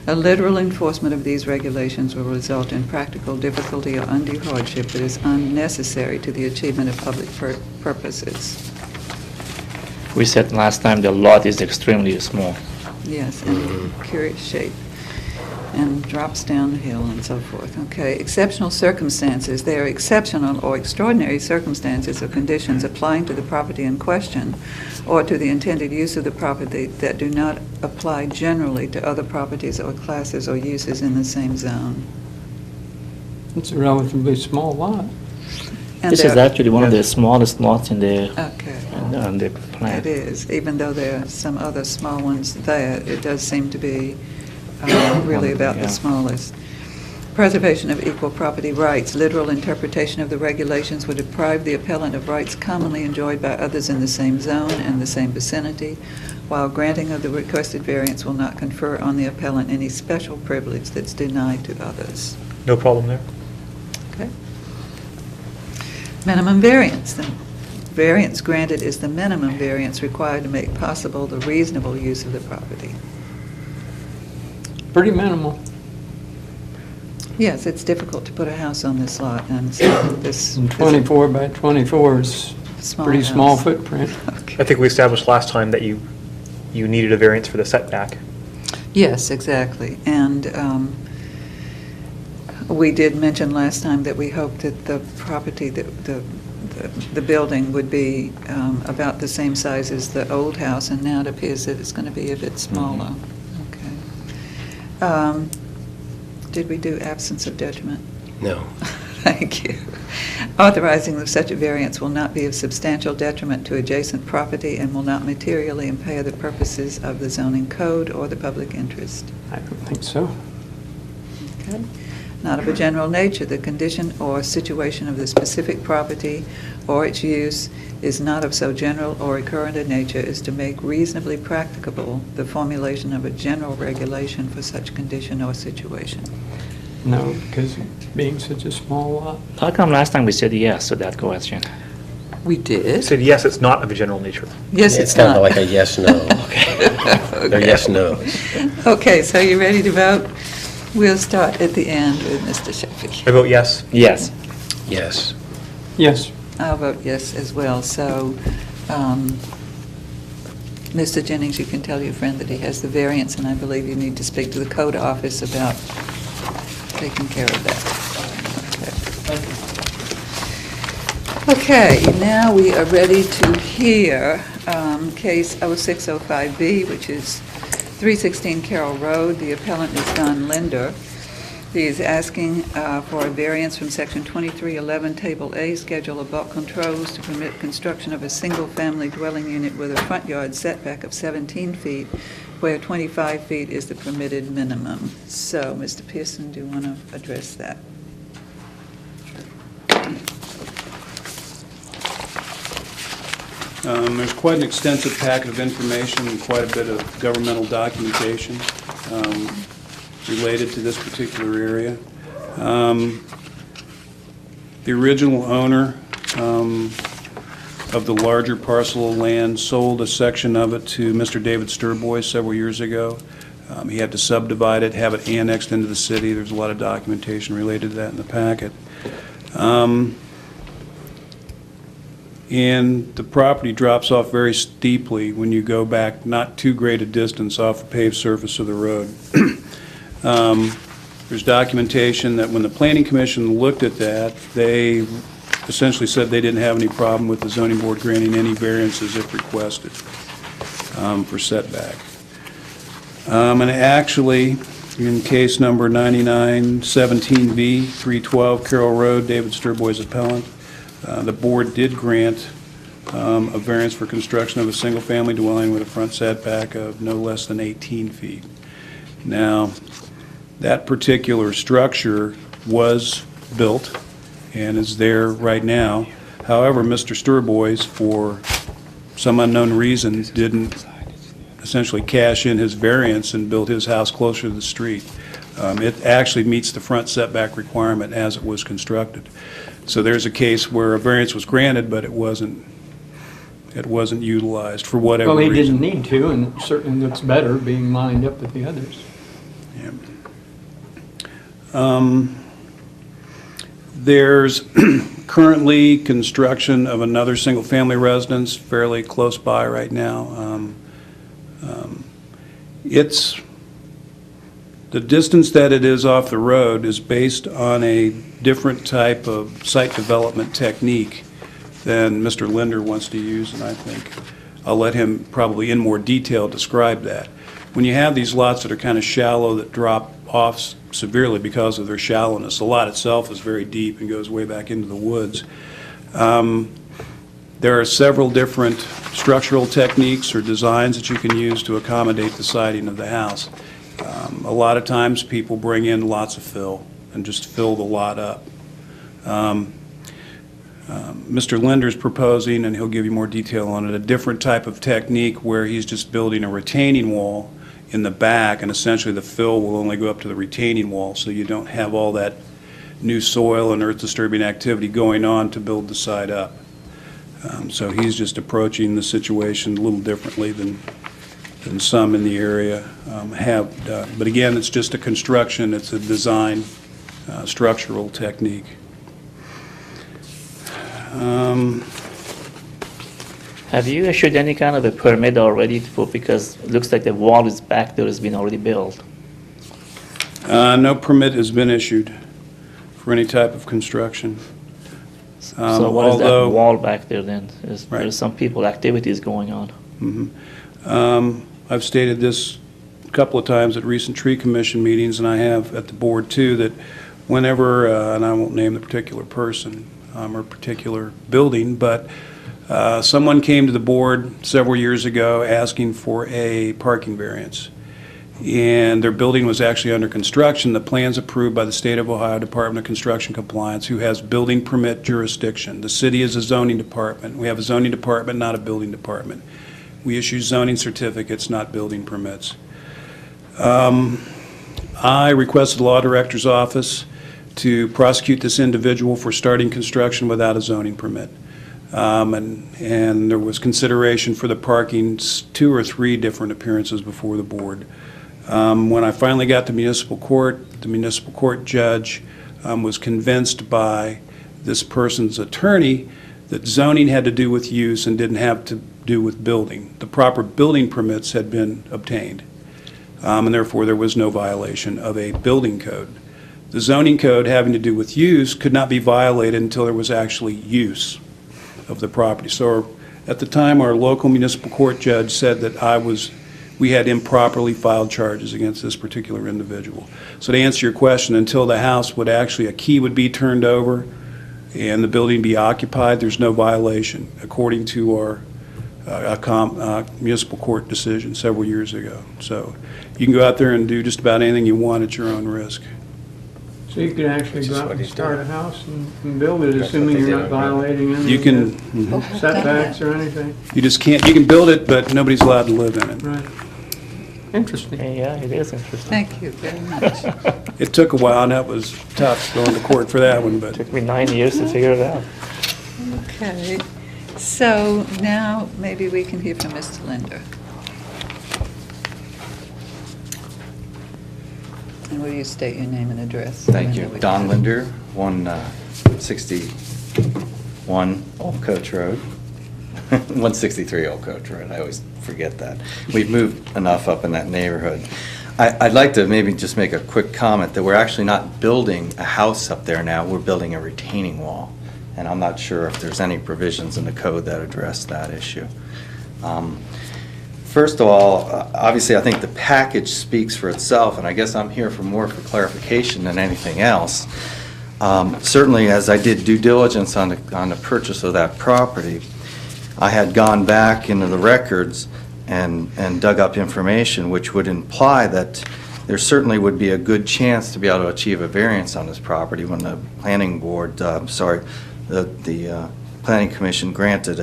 A literal enforcement of these regulations will result in practical difficulty or undue hardship that is unnecessary to the achievement of public purposes. We said last time the lot is extremely small. Yes, in curious shape, and drops down the hill and so forth. Okay, exceptional circumstances. They are exceptional or extraordinary circumstances or conditions applying to the property in question or to the intended use of the property that do not apply generally to other properties or classes or uses in the same zone. It's a relatively small lot. And This is actually one of the smallest lots in the on the plan. It is, even though there are some other small ones there, it does seem to be really about Yeah. the smallest. Preservation of equal property rights. Literal interpretation of the regulations would deprive the appellant of rights commonly enjoyed by others in the same zone and the same vicinity, while granting of the requested variance will not confer on the appellant any special privilege that's denied to others. No problem there. Okay. Minimum variance. The variance granted is the minimum variance required to make possible the reasonable use of the property. Pretty minimal. Yes, it's difficult to put a house on this lot, and so this... And 24 by 24 is Small pretty small house. footprint. I think we established last time that you needed a variance for the setback. Yes, exactly. And we did mention last time that we hoped that the property, the building would be about the same size as the old house, and now it appears that it's going to be a bit smaller. Okay. Did we do absence of detriment? No. Thank you. Authorizing of such a variance will not be of substantial detriment to adjacent property and will not materially impair the purposes of the zoning code or the public interest. I don't think so. Okay. Not of a general nature, the condition or situation of the specific property or its use is not of so general or recurrent a nature as to make reasonably practicable the formulation of a general regulation for such condition or situation. No, because being such a small lot. How come last time we said yes to that question? We did. Said yes, it's not of a general nature. Yes, It's it's kind of not. like a yes/no. They're yes/nos. Okay, so you ready to vote? We'll start at the end with Mr. Sheffield. I vote yes. Yes. Yes. Yes. I'll vote yes as well. So, Mr. Jennings, you can tell your friend that he has the variance, and I believe you need to speak to the code office about taking care of that. Okay, now we are ready to hear case 0605B, which is 316 Carroll Road. The appellant is Don Linder. He is asking for a variance from Section 2311, Table A, Schedule of Bulk Controls, to permit construction of a single-family dwelling unit with a front yard setback of 17 feet, where 25 feet is the permitted minimum. So, Mr. Pearson, do you want to address that? There's quite an extensive packet of information and quite a bit of governmental documentation related to this particular area. The original owner of the larger parcel of land sold a section of it to Mr. David Sturboy several years ago. He had to subdivide it, have it annexed into the city. There's a lot of documentation related to that in the packet. And the property drops off very steeply when you go back not too great a distance off the paved surface of the road. There's documentation that when the Planning Commission looked at that, they essentially said they didn't have any problem with the zoning board granting any variances if requested for setback. And actually, in case number 9917V, 312 Carroll Road, David Sturboy's appellant, the board did grant a variance for construction of a single-family dwelling with a front setback of no less than 18 feet. Now, that particular structure was built and is there right now. However, Mr. Sturboy's, for some unknown reason, didn't essentially cash in his variance and built his house closer to the street. It actually meets the front setback requirement as it was constructed. So there's a case where a variance was granted, but it wasn't utilized for whatever Well, he reason. didn't need to, and it certainly looks better being lined up with the others. Yeah. There's currently construction of another single-family residence fairly close by right now. The distance that it is off the road is based on a different type of site development technique than Mr. Linder wants to use, and I think I'll let him probably in more detail describe that. When you have these lots that are kind of shallow that drop off severely because of their shallowness, the lot itself is very deep and goes way back into the woods. There are several different structural techniques or designs that you can use to accommodate the siding of the house. A lot of times, people bring in lots of fill and just fill the lot up. Mr. Linder's proposing, and he'll give you more detail on it, a different type of technique where he's just building a retaining wall in the back, and essentially the fill will only go up to the retaining wall, so you don't have all that new soil and earth-disturbing activity going on to build the side up. So he's just approaching the situation a little differently than some in the area have done. But again, it's just a construction, it's a design structural technique. Have you issued any kind of a permit already because it looks like the wall is back there, has been already built? No permit has been issued for any type of construction. So what is that although- wall back there then? Right. There's some people activities going on. I've stated this a couple of times at recent tree commission meetings, and I have at the board too, that whenever, and I won't name the particular person or particular building, but someone came to the board several years ago asking for a parking variance. And their building was actually under construction. The plans approved by the State of Ohio Department of Construction Compliance, who has building permit jurisdiction. The city is a zoning department. We have a zoning department, not a building department. We issue zoning certificates, not building permits. I requested the law director's office to prosecute this individual for starting construction without a zoning permit. And there was consideration for the parking, 2 or 3 different appearances before the board. When I finally got to municipal court, the municipal court judge was convinced by this person's attorney that zoning had to do with use and didn't have to do with building. The proper building permits had been obtained, and therefore there was no violation of a building code. The zoning code having to do with use could not be violated until there was actually use of the property. So at the time, our local municipal court judge said that we had improperly filed charges against this particular individual. So to answer your question, until the house would actually, a key would be turned over and the building be occupied, there's no violation, according to our municipal court decision several years ago. So you can go out there and do just about anything you want at your own risk. So you could actually go out what and he's start doing. a house and build it, That's assuming what they you're did. not violating any You can, setbacks or anything. you just can't, you can build it, but nobody's allowed to live in it. Right. Interesting. Yeah, it is interesting. Thank you very much. It took a while, and that was tough going to court for that one, but. Took me 9 years to figure it out. Okay, so now maybe we can hear from Mr. Linder. And will you state your name and address? Thank you. Don Linder, 161 Old Coach Road. 163 Old Coach Road, I always forget that. We've moved enough up in that neighborhood. I'd like to maybe just make a quick comment that we're actually not building a house up there now, we're building a retaining wall. And I'm not sure if there's any provisions in the code that address that issue. First of all, obviously, I think the package speaks for itself, and I guess I'm here for more for clarification than anything else. Certainly, as I did due diligence on the purchase of that property, I had gone back into the records and dug up information which would imply that there certainly would be a good chance to be able to achieve a variance on this property when the planning board, the Planning Commission granted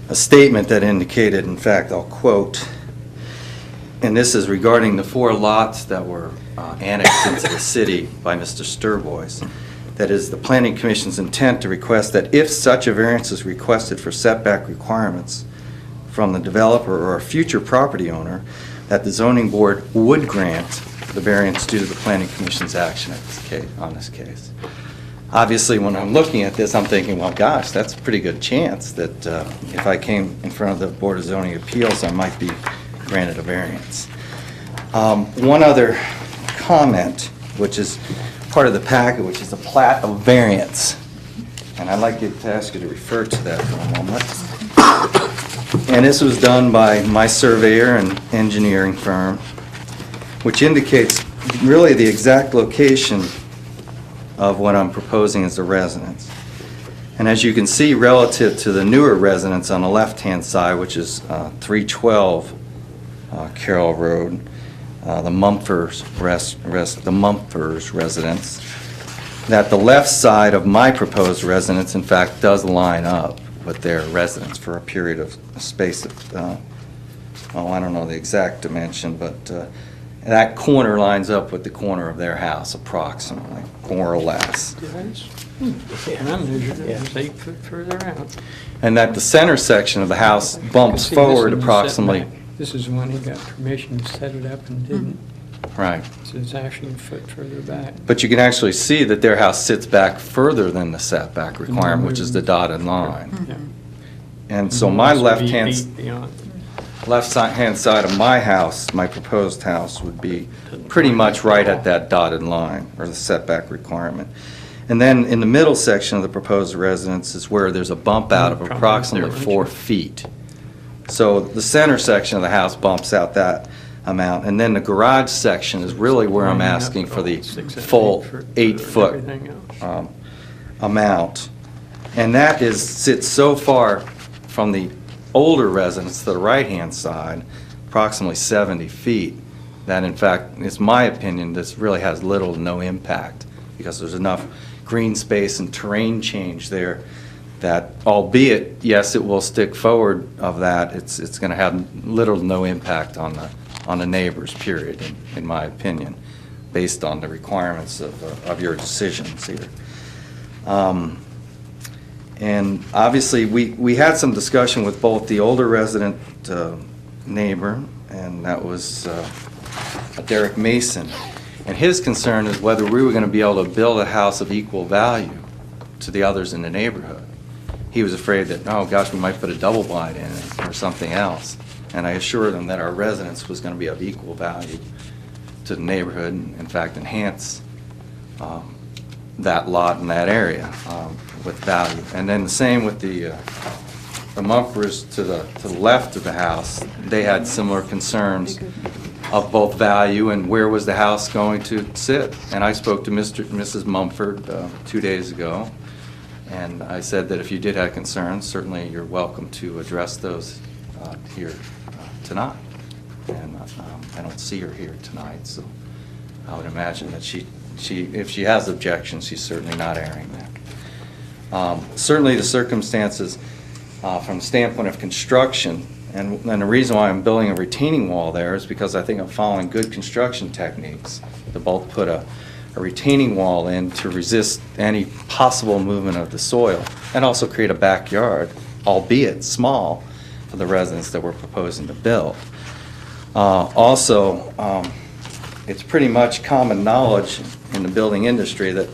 a statement that indicated, in fact, I'll quote, and this is regarding the 4 lots that were annexed into the city by Mr. Sturbois. That is the Planning Commission's intent to request that if such a variance is requested for setback requirements from the developer or a future property owner, that the zoning board would grant the variance due to the Planning Commission's action on this case. Obviously, when I'm looking at this, I'm thinking, well, gosh, that's a pretty good chance that if I came in front of the Board of Zoning Appeals, I might be granted a variance. One other comment, which is part of the packet, which is a plat of variance. And I'd like to ask you to refer to that for a moment. And this was done by my surveyor and engineering firm, which indicates really the exact location of what I'm proposing as a residence. And as you can see, relative to the newer residents on the left-hand side, which is 312 Carroll Road, the Mumfors residents, that the left side of my proposed residence, in fact, does line up with their residence for a period of space of, I don't know the exact dimension, but that corner lines up with the corner of their house approximately, more or less. And I measured it, it was 8 foot further out. And that the center section of the house bumps See, this forward is the approximately. setback. This is when he got permission to set it up and didn't. Right. So it's actually a foot further back. But you can actually see that their house sits back further than the setback requirement, which is the dotted line. Yeah. And so my Almost 8 left-hand feet beyond. left-hand side of my house, my proposed house, would be pretty much right at that dotted line, or the setback requirement. And then in the middle section of the proposed residence is where there's a bump out of Probably approximately there, aren't 4 you? feet. So the center section of the house bumps out that amount, and then the garage section is really where I'm Lining up asking for all the 6 and full 8 foot 8-foot and everything else. amount. And that sits so far from the older residence to the right-hand side, approximately 70 feet, that in fact, it's my opinion, this really has little to no impact, because there's enough green space and terrain change there that, albeit, yes, it will stick forward of that, it's going to have little to no impact on the neighbors, period, in my opinion, based on the requirements of your decisions here. And obviously, we had some discussion with both the older resident neighbor, and that was Derek Mason. And his concern is whether we were going to be able to build a house of equal value to the others in the neighborhood. He was afraid that, oh gosh, we might put a double wide in it or something else. And I assured him that our residence was going to be of equal value to the neighborhood, and in fact enhance that lot in that area with value. And then the same with the Mumfors to the left of the house. They had similar concerns of both value and where was the house going to sit. And I spoke to Mr. and Mrs. Mumford 2 days ago, and I said that if you did have concerns, certainly you're welcome to address those here tonight. And I don't see her here tonight, so I would imagine that if she has objections, she's certainly not airing that. Certainly the circumstances from the standpoint of construction, and the reason why I'm building a retaining wall there is because I think I'm following good construction techniques to both put a retaining wall in to resist any possible movement of the soil, and also create a backyard, albeit small, for the residents that we're proposing to build. Also, it's pretty much common knowledge in the building industry that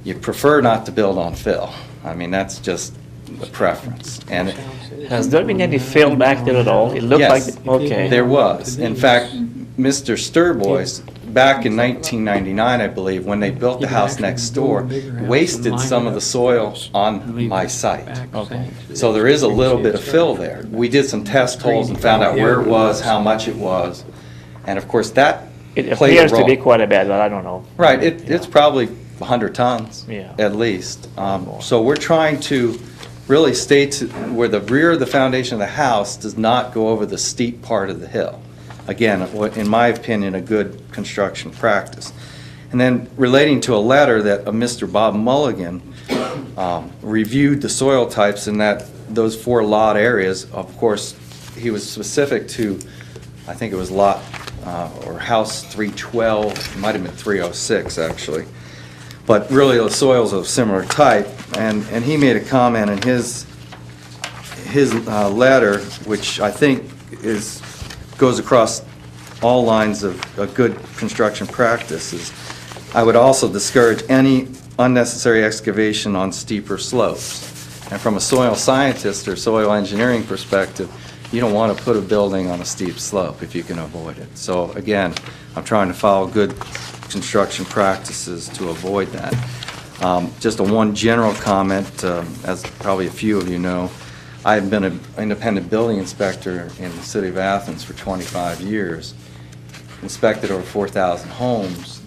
you prefer not to build on fill. I mean, that's just the preference. And Has there been any fill back there at all? It looked yes, like, okay. there was. In fact, Mr. Sturbois, back in 1999, I believe, when they built the house next door, wasted some of the soil on my site. Okay. So there is a little bit of fill there. We did some test holes and found out where it was, how much it was, and of course, that It played a appears to role. be quite a bit, but I don't know. Right, it's probably 100 tons, Yeah. at least. So we're trying to really stay to where the rear of the foundation of the house does not go over the steep part of the hill. Again, in my opinion, a good construction practice. And then relating to a letter that Mr. Bob Mulligan reviewed the soil types in those 4 lot areas. Of course, he was specific to, I think it was lot or house 312, it might have been 306 actually. But really the soils of similar type, and he made a comment in his letter, which I think goes across all lines of a good construction practices. I would also discourage any unnecessary excavation on steeper slopes. And from a soil scientist or soil engineering perspective, you don't want to put a building on a steep slope if you can avoid it. So again, I'm trying to follow good construction practices to avoid that. Just one general comment, as probably a few of you know, I've been an independent building inspector in the city of Athens for 25 years, inspected over 4,000 homes,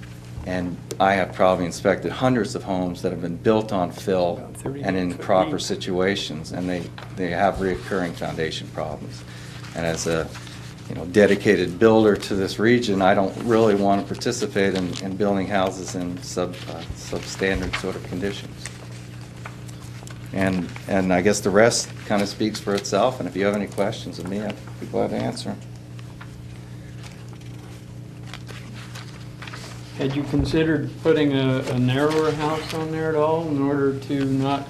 and I have probably inspected hundreds of homes that have been built on fill About 30 and in foot proper deep. situations, and they have reoccurring foundation problems. And as a, dedicated builder to this region, I don't really want to participate in building houses in substandard sort of conditions. And I guess the rest kind of speaks for itself, and if you have any questions of me, I'd be glad to answer them. Had you considered putting a narrower house on there at all in order to not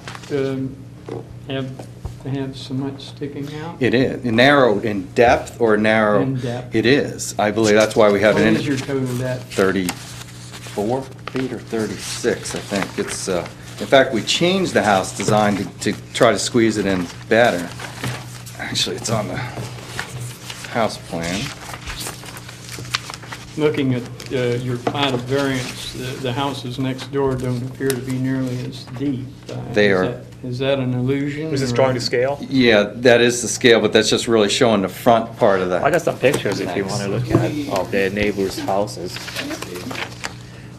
have so much sticking out? It is. Narrow in depth or narrow? In depth. It is. I believe that's why we have it in. What is your total depth? 34 feet or 36, I think. It's, in fact, we changed the house design to try to squeeze it in better. Actually, it's on the house plan. Looking at your plat of variance, the houses next door don't appear to be nearly as deep. They are. Is that an illusion? Was this or- drawing to scale? Yeah, that is the scale, but that's just really showing the front part of the. I got some pictures if you want to look at of the neighbors' houses.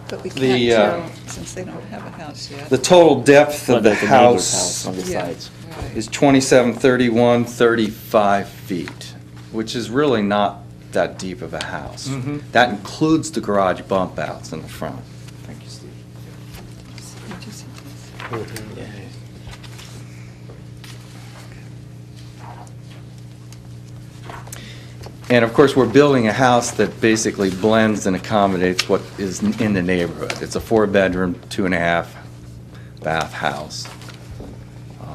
But we The, can't tell, since they don't have a house yet. The total depth Well, of the there's a neighbor's house on the Yeah. sides. Right. is 27, 31, 35 feet, which is really not that deep of a house. Mhm. That includes the garage bump outs in the front. Thank you, Steve. And of course, we're building a house that basically blends and accommodates what is in the neighborhood. It's a 4-bedroom, 2.5-bath house.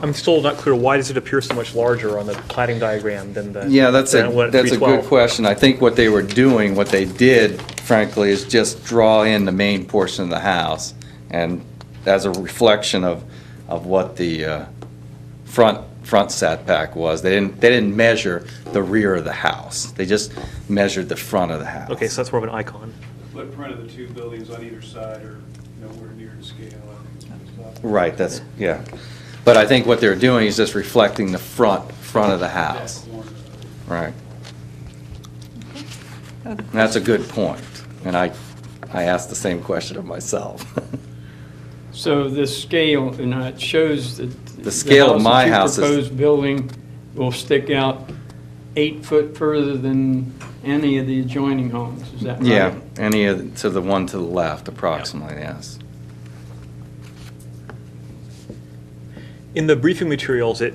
I'm still not clear, why does it appear so much larger on the platting diagram than the? Yeah, that's than what a good 312? question. I think what they were doing, what they did, frankly, is just draw in the main portion of the house, and as a reflection of what the front setback was. They didn't measure the rear of the house. They just measured the front of the house. Okay, so that's more of an icon. Footprint of the two buildings on either side are nowhere near to scale, I think. Right, that's, yeah. But I think what they're doing is just reflecting the front of the house. Right. And that's a good point, and I asked the same question of myself. So this scale, it shows that. The scale of my house The is- proposed building will stick out 8 foot further than any of the adjoining homes, is that right? Yeah, to the one to the left approximately, yes. In the briefing materials, it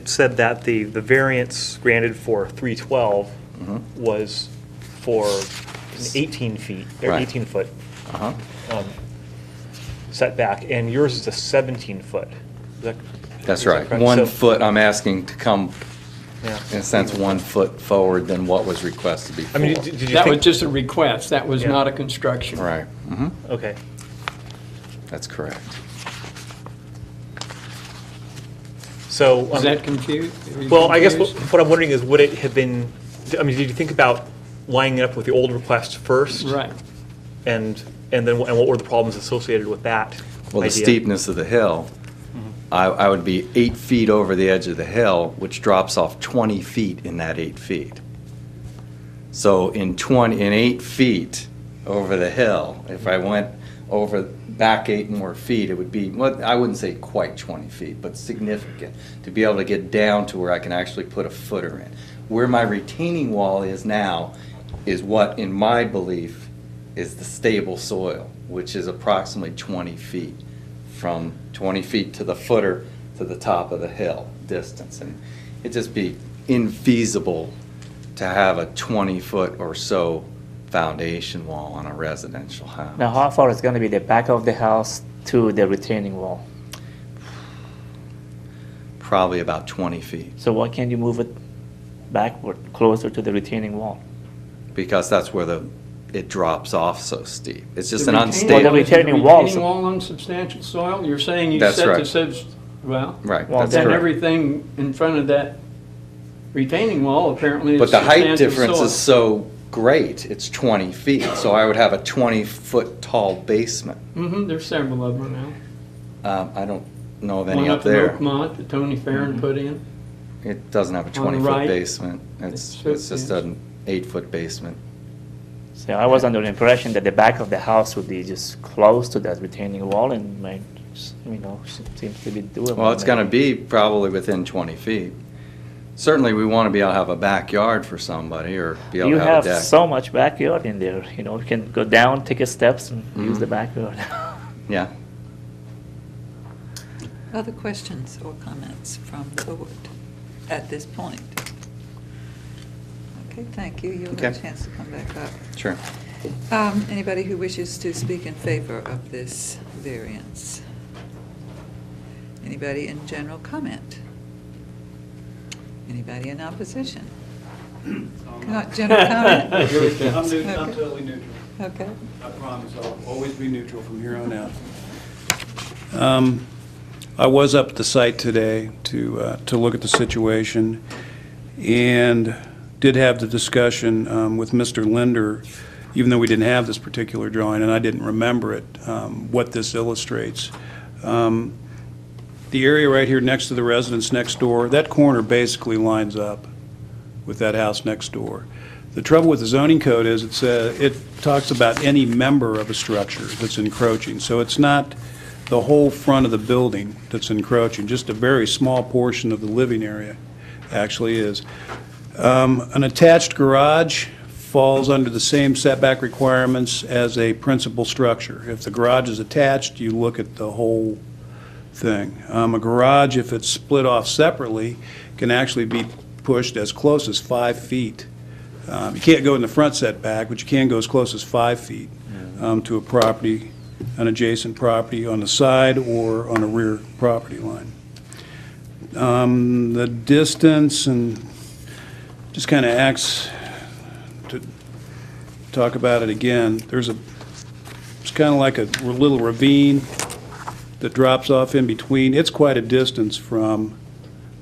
said that the variance granted for 312 was for an 18 feet, or Right. 18 foot Uh-huh. setback, and yours is a 17 foot. That's is that right. correct? 1 So- foot, I'm asking to come, Yeah. in a sense, 1 foot forward than what was requested I before. mean, did you That was think? just a request, that was Yeah. not a construction. Right. Mm-hmm. Okay. That's correct. So. Is that confused? Are you Well, I guess confused? what I'm wondering is, would it have been, I mean, did you think about lining it up with the old request first? Right. And then, and what were the problems associated with that Well, the idea? steepness of the hill, I would be 8 feet over the edge of the hill, which drops off 20 feet in that 8 feet. So in 8 feet over the hill, if I went over back 8 more feet, it would be, well, I wouldn't say quite 20 feet, but significant, to be able to get down to where I can actually put a footer in. Where my retaining wall is now is what, in my belief, is the stable soil, which is approximately 20 feet, from 20 feet to the footer to the top of the hill distance. And it'd just be infeasible to have a 20-foot or so foundation wall on a residential house. Now, how far is going to be the back of the house to the retaining wall? Probably about 20 feet, So why can't you move it backward, closer to the retaining wall? because that's where it drops off so steep. It's just The an retaining- unstable. Well, the retaining wall- Retaining wall on substantial soil? You're saying you That's set right. well, Right, Well, that's then correct. everything in front of that retaining wall apparently is But the height substantial difference soil. is so great, it's 20 feet, so I would have a 20-foot tall basement. Mm-hmm, there's several of them now. I don't know of any One up up in there. Oakmont that Tony Farron put in. It doesn't have a On the 20-foot right. basement. It's It should, just yeah. an 8-foot basement. So I was under the impression that the back of the house would be just close to that retaining wall and might, seems to be doable. Well, it's going to maybe. be probably within 20 feet. Certainly, we want to be able to have a backyard for somebody or be able You to have a have deck. so much backyard in there, you can go down, take a steps and use the backyard. Yeah. Other questions or comments from the board at this point? Okay, thank you. You'll have a Okay. chance to come back up. Sure. Anybody who wishes to speak in favor of this variance? Anybody in general comment? Anybody in opposition? General comment? I'm Okay. totally neutral. Okay. I promise I'll always be neutral from here on out. I was up at the site today to look at the situation and did have the discussion with Mr. Linder, even though we didn't have this particular drawing and I didn't remember it, what this illustrates. The area right here next to the residence next door, that corner basically lines up with that house next door. The trouble with the zoning code is it talks about any member of a structure that's encroaching. So it's not the whole front of the building that's encroaching, just a very small portion of the living area actually is. An attached garage falls under the same setback requirements as a principal structure. If the garage is attached, you look at the whole thing. A garage, if it's split off separately, can actually be pushed as close as 5 feet. You can't go in the front setback, but you can go as close as 5 feet to a property, an adjacent property on the side or on a rear property line. The distance and just kind of acts to talk about it again. It's kind of like a little ravine that drops off in between. It's quite a distance from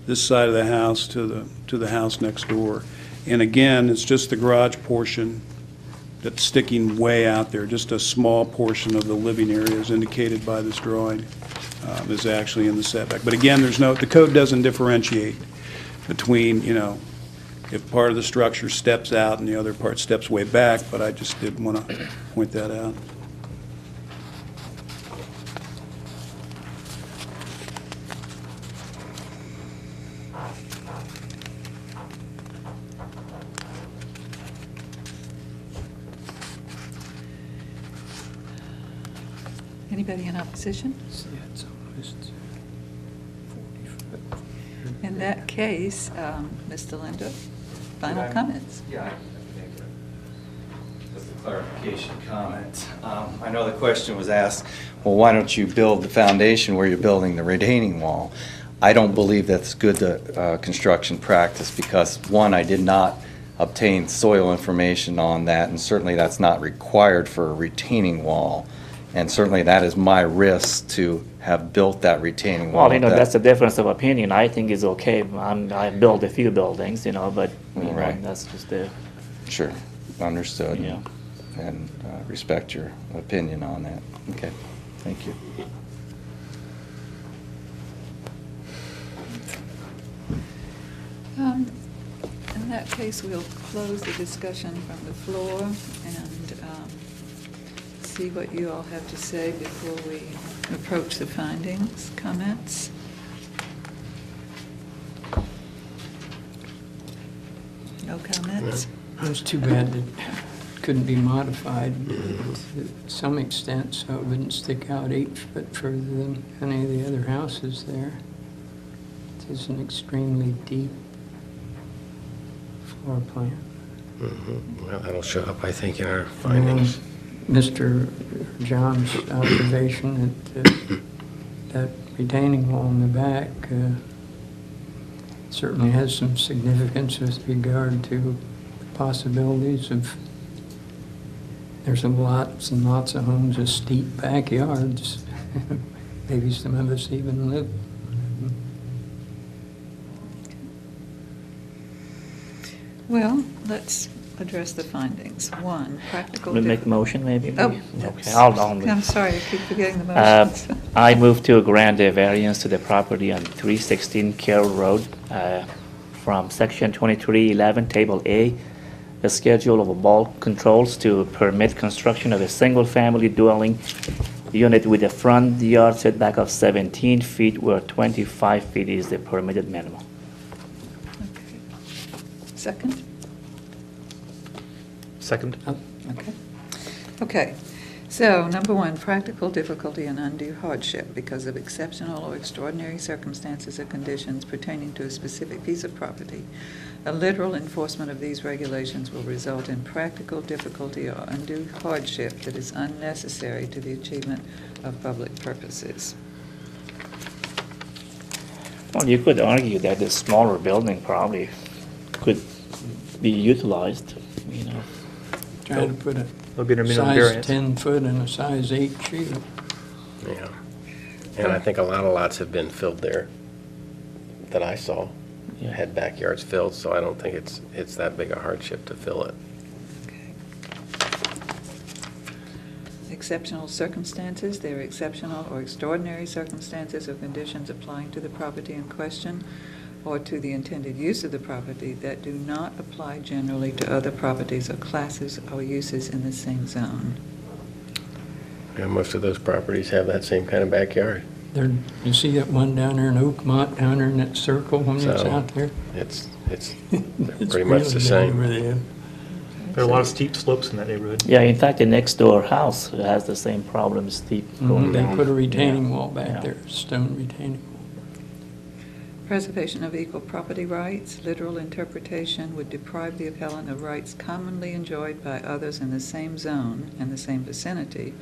this side of the house to the house next door. And again, it's just the garage portion that's sticking way out there. Just a small portion of the living area is indicated by this drawing is actually in the setback. But again, the code doesn't differentiate between, if part of the structure steps out and the other part steps way back, but I just did want to point that out. Anybody in opposition? In that case, Mr. Linder, final comments? Yeah, I think just a clarification comment. I know the question was asked, well, why don't you build the foundation where you're building the retaining wall? I don't believe that's good construction practice because, one, I did not obtain soil information on that, and certainly that's not required for a retaining wall. And certainly that is my risk to have built that retaining wall. Well, that's a difference of opinion. I think it's okay. I built a few buildings, but Right. that's just the. Sure, understood. Yeah. And respect your opinion on that. Okay, thank you. In that case, we'll close the discussion from the floor and see what you all have to say before we approach the findings. Comments? No comments? It's too bad that it couldn't be modified to some extent so it wouldn't stick out 8 foot further than any of the other houses there. It is an extremely deep floor plan. Well, that'll show up, I think, in our findings. Mr. John's observation that that retaining wall in the back certainly has some significance with regard to possibilities of, there's lots and lots of homes with steep backyards. Maybe some of us even live. Well, let's address the findings. One, practical. We make a motion, maybe? Oh, Okay, I'll I'm sorry, I keep forgetting the motions. I move to grant a variance to the property on 316 Carroll Road from Section 2311, Table A, a schedule of bulk controls to permit construction of a single-family dwelling unit with a front yard setback of 17 feet where 25 feet is the permitted minimum. Second? Second? Okay. Okay. So, number one, practical difficulty and undue hardship because of exceptional or extraordinary circumstances or conditions pertaining to a specific piece of property. A literal enforcement of these regulations will result in practical difficulty or undue hardship that is unnecessary to the achievement of public purposes. Well, you could argue that the smaller building probably could be utilized, you know. Trying to put a There'll be an minimum size variance. 10 foot and a size 8 shoe. Yeah. And I think a lot of lots have been filled there that I saw. Yeah. Had backyards filled, so I don't think it's that big a hardship to fill it. Okay. Exceptional circumstances, there are exceptional or extraordinary circumstances or conditions applying to the property in question or to the intended use of the property that do not apply generally to other properties or classes or uses in the same zone. Yeah, most of those properties have that same kind of backyard. There, you see that one down there in Oakmont, down there in that circle when it's So, out there? It's It's pretty much really the same. over there. There are a lot of steep slopes in that neighborhood. Yeah, in fact, the next door house has the same problem, steep going They down. put a retaining wall Yeah. back there, stone retaining wall. Preservation of equal property rights, literal interpretation would deprive the appellant of rights commonly enjoyed by others in the same zone and the same vicinity,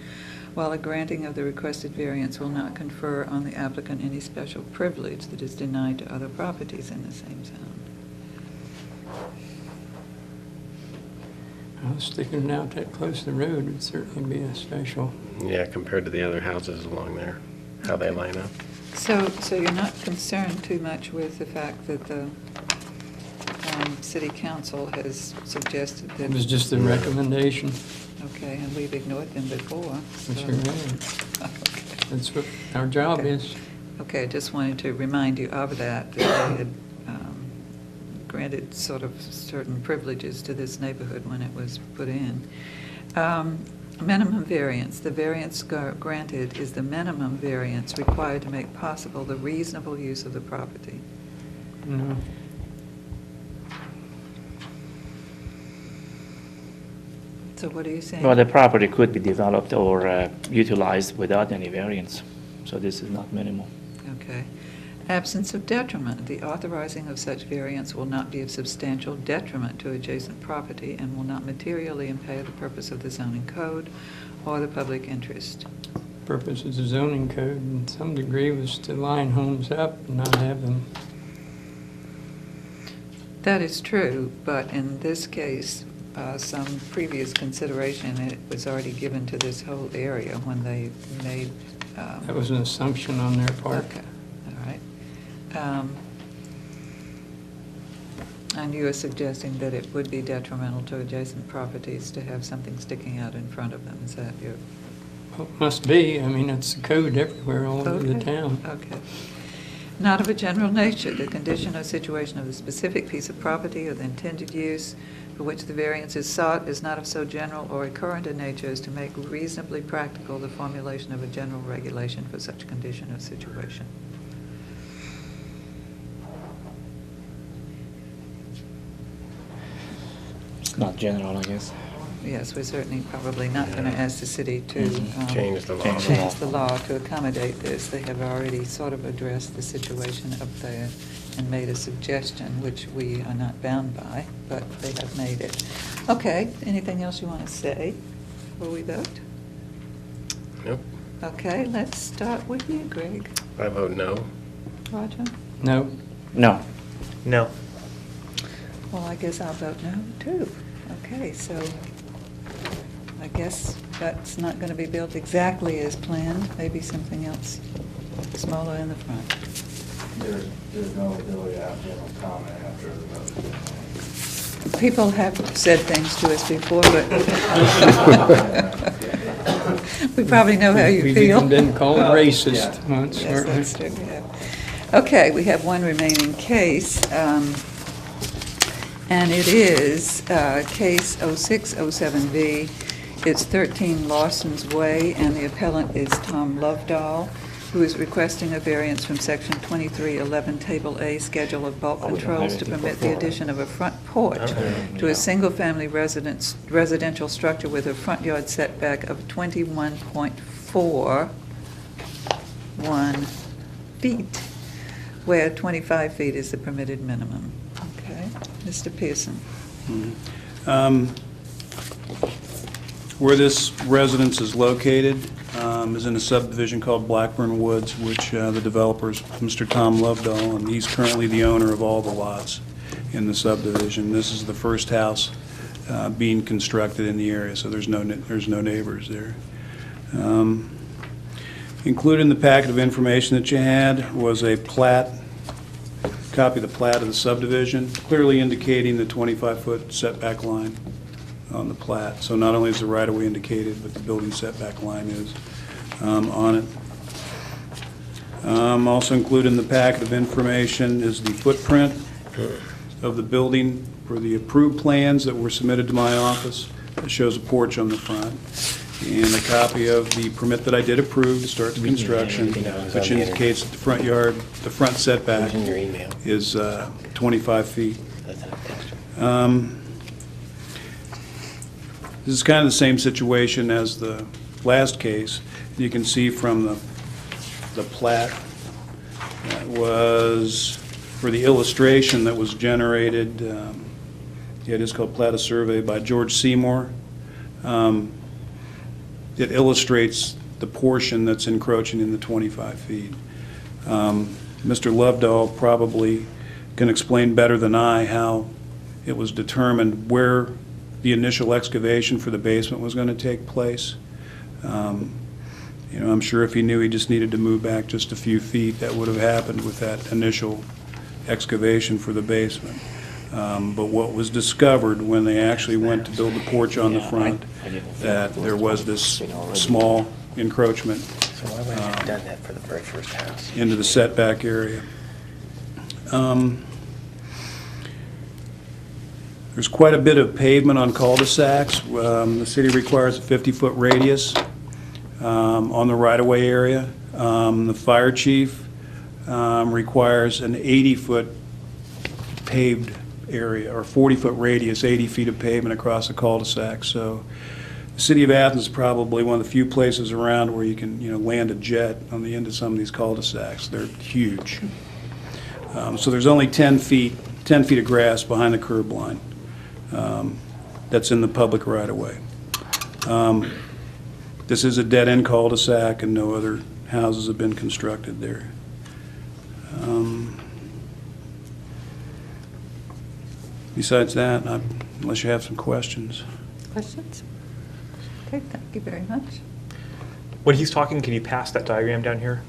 while a granting of the requested variance will not confer on the applicant any special privilege that is denied to other properties in the same zone. Well, sticking it out that close to the road would certainly be a special. Yeah, compared to the other houses along there, how they line up. So you're not concerned too much with the fact that the city council has suggested that... It was just a recommendation. Okay, and we've ignored them before. We so- sure have. Okay. That's what our job Okay. is. Okay, I just wanted to remind you of that they had granted sort of certain privileges to this neighborhood when it was put in. Minimum variance. The variance granted is the minimum variance required to make possible the reasonable use of the property. No. So what are you saying? Well, the property could be developed or utilized without any variance, so this is not minimal. Okay. Absence of detriment. The authorizing of such variance will not be of substantial detriment to adjacent property and will not materially impair the purpose of the zoning code or the public interest. Purpose of the zoning code in some degree was to line homes up and not have them. That is true, but in this case, some previous consideration, it was already given to this whole area when they made... That was an assumption on their part. Okay, all right. And you are suggesting that it would be detrimental to adjacent properties to have something sticking out in front of them, is that your... Well, it must be. I mean, it's a code everywhere all over the Okay, town. Okay. Not of a general nature, the condition or situation of the specific piece of property or the intended use for which the variance is sought is not of so general or recurrent a nature as to make reasonably practical the formulation of a general regulation for such condition or situation. It's not general, I guess. Yes, we're certainly probably not going to ask the city to Change the law. change the law to accommodate this. They have already sort of addressed the situation up there and made a suggestion, which we are not bound by, but they have made it. Okay, anything else you want to say before we vote? Nope. Okay, let's start with you, Greg. I vote no. Roger? No. No. No. Well, I guess I'll vote no, too. Okay, so I guess that's not going to be built exactly as planned, maybe something else smaller in the front. There's no ability to have general comment after the vote. People have said things to us before, but we probably know how you We've feel. even been called racist once, Yes, weren't we? that's true, we have. Okay, we have one remaining case. And it is case 0607B. It's 13 Lawson's Way, and the appellant is Tom Lovedahl, who is requesting a variance from Section 2311, Table A, Schedule of Bulk Controls to permit the addition of a front porch to a single-family residential structure with a front yard setback of 21.41 feet, where 25 feet is the permitted minimum. Okay, Mr. Pearson. Where this residence is located is in a subdivision called Blackburn Woods, which the developer is Mr. Tom Lovedahl, and he's currently the owner of all the lots in the subdivision. This is the first house being constructed in the area, so there's no neighbors there. Included in the packet of information that you had was a plat, copy of the plat of the subdivision, clearly indicating the 25-foot setback line on the plat. So not only is the right-of-way indicated, but the building setback line is on it. Also included in the packet of information is the footprint of the building for the approved plans that were submitted to my office. It shows a porch on the front, and a copy of the permit that I did approve to start the construction, which indicates that the front yard, the front setback is 25 feet. This is kind of the same situation as the last case. You can see from the plat that was for the illustration that was generated. It is called Plat of Survey by George Seymour. It illustrates the portion that's encroaching in the 25 feet. Mr. Lovedahl probably can explain better than I how it was determined where the initial excavation for the basement was going to take place. You know, I'm sure if he knew he just needed to move back just a few feet, that would have happened with that initial excavation for the basement. But what was discovered when they actually went to build the porch on the front, that there was this small encroachment So why would I have done that for the very first house? into the setback area. There's quite a bit of pavement on cul-de-sacs. The city requires a 50-foot radius on the right-of-way area. The fire chief requires an 80-foot paved area, or 40-foot radius, 80 feet of pavement across the cul-de-sac. So the city of Athens is probably one of the few places around where you can, land a jet on the end of some of these cul-de-sacs. They're huge. So there's only 10 feet of grass behind the curb line. That's in the public right-of-way. This is a dead-end cul-de-sac, and no other houses have been constructed there. Besides that, unless you have some questions. Questions? Okay, thank you very much. When he's talking, can you pass that diagram down here?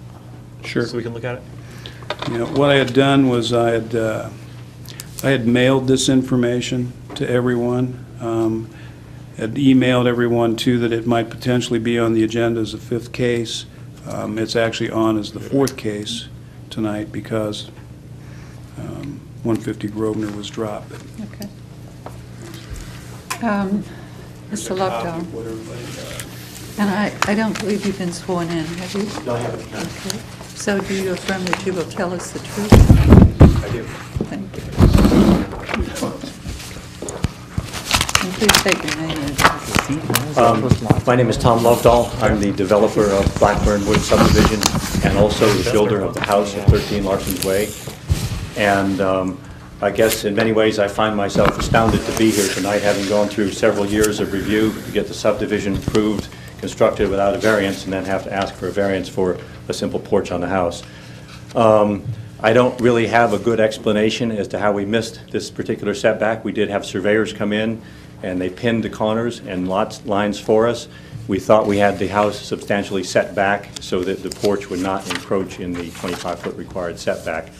Sure. So we can look at it? What I had done was I had mailed this information to everyone. Had emailed everyone, too, that it might potentially be on the agenda as a fifth case. It's actually on as the fourth case tonight because 150 Grosvenor was dropped. Okay. Mr. Lovedahl. And I don't believe you've been sworn in, have you? No, I haven't. Okay. So do you affirm that you will tell us the truth? I do. Thank you. And please state your name and address. My name is Tom Lovedahl. I'm the developer of Blackburn Wood subdivision and also the builder of the house at 13 Larson's Way. And I guess in many ways I find myself astounded to be here tonight, having gone through several years of review to get the subdivision approved, constructed without a variance, and then have to ask for a variance for a simple porch on the house. I don't really have a good explanation as to how we missed this particular setback. We did have surveyors come in, and they pinned the corners and lines for us. We thought we had the house substantially set back so that the porch would not encroach in the 25-foot required setback.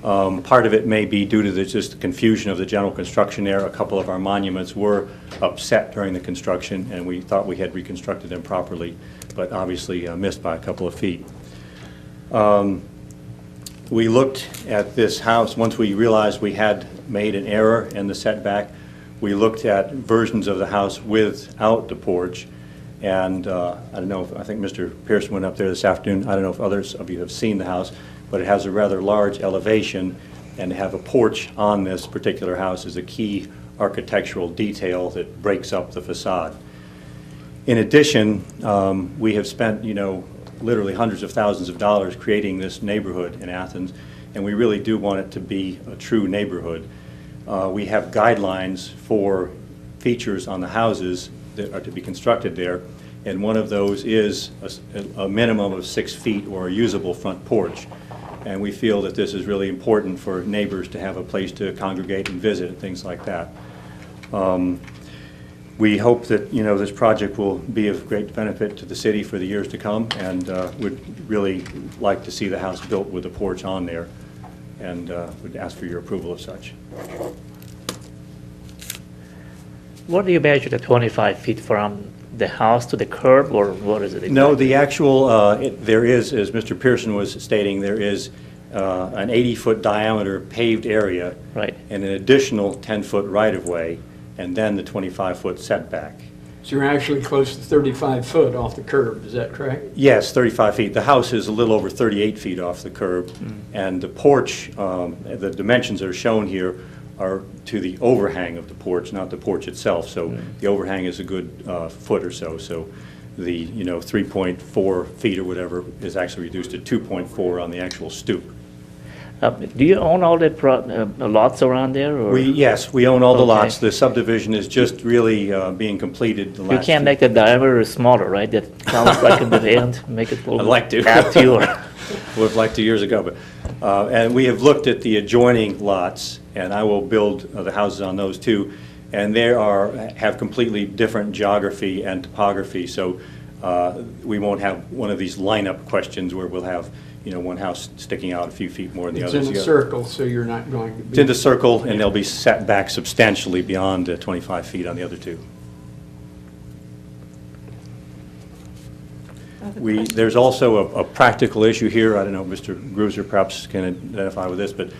Part of it may be due to just the confusion of the general construction there. A couple of our monuments were upset during the construction, and we thought we had reconstructed them properly, but obviously missed by a couple of feet. We looked at this house once we realized we had made an error in the setback. We looked at versions of the house without the porch, and I don't know, I think Mr. Pearson went up there this afternoon. I don't know if others of you have seen the house, but it has a rather large elevation, and to have a porch on this particular house is a key architectural detail that breaks up the facade. In addition, we have spent, literally hundreds of thousands of dollars creating this neighborhood in Athens, and we really do want it to be a true neighborhood. We have guidelines for features on the houses that are to be constructed there, and one of those is a minimum of 6 feet or a usable front porch. And we feel that this is really important for neighbors to have a place to congregate and visit and things like that. We hope that, this project will be of great benefit to the city for the years to come, and would really like to see the house built with a porch on there, and would ask for your approval of such. What do you measure the 25 feet from the house to the curb, or what is it exactly? No, the actual, there is, as Mr. Pearson was stating, there is an 80-foot diameter paved area, right, and an additional 10-foot right-of-way, and then the 25-foot setback. So you're actually close to 35 foot off the curb, is that correct? Yes, 35 feet. The house is a little over 38 feet off the curb, and the porch, the dimensions that are shown here are to the overhang of the porch, not the porch itself. So the overhang is a good foot or so. So the 3.4 feet or whatever is actually reduced to 2.4 on the actual stoop. Do you own all the lots around there? Or? Yes, we own all the lots. The subdivision is just really being completed. The You last can't make the diameter smaller, right? That counts like in the end, make it a little I'd like to. add to your. Would have liked to years ago, but and we have looked at the adjoining lots, and I will build the houses on those too, and they have completely different geography and topography. So we won't have one of these lineup questions where we'll have one house sticking out a few feet more than the others. It's in a circle, so you're not going to be... It's in the circle, and they'll be set back substantially beyond 25 feet on the other two. There's also a practical issue here. I don't know, Mr. Gruser perhaps can identify with this, but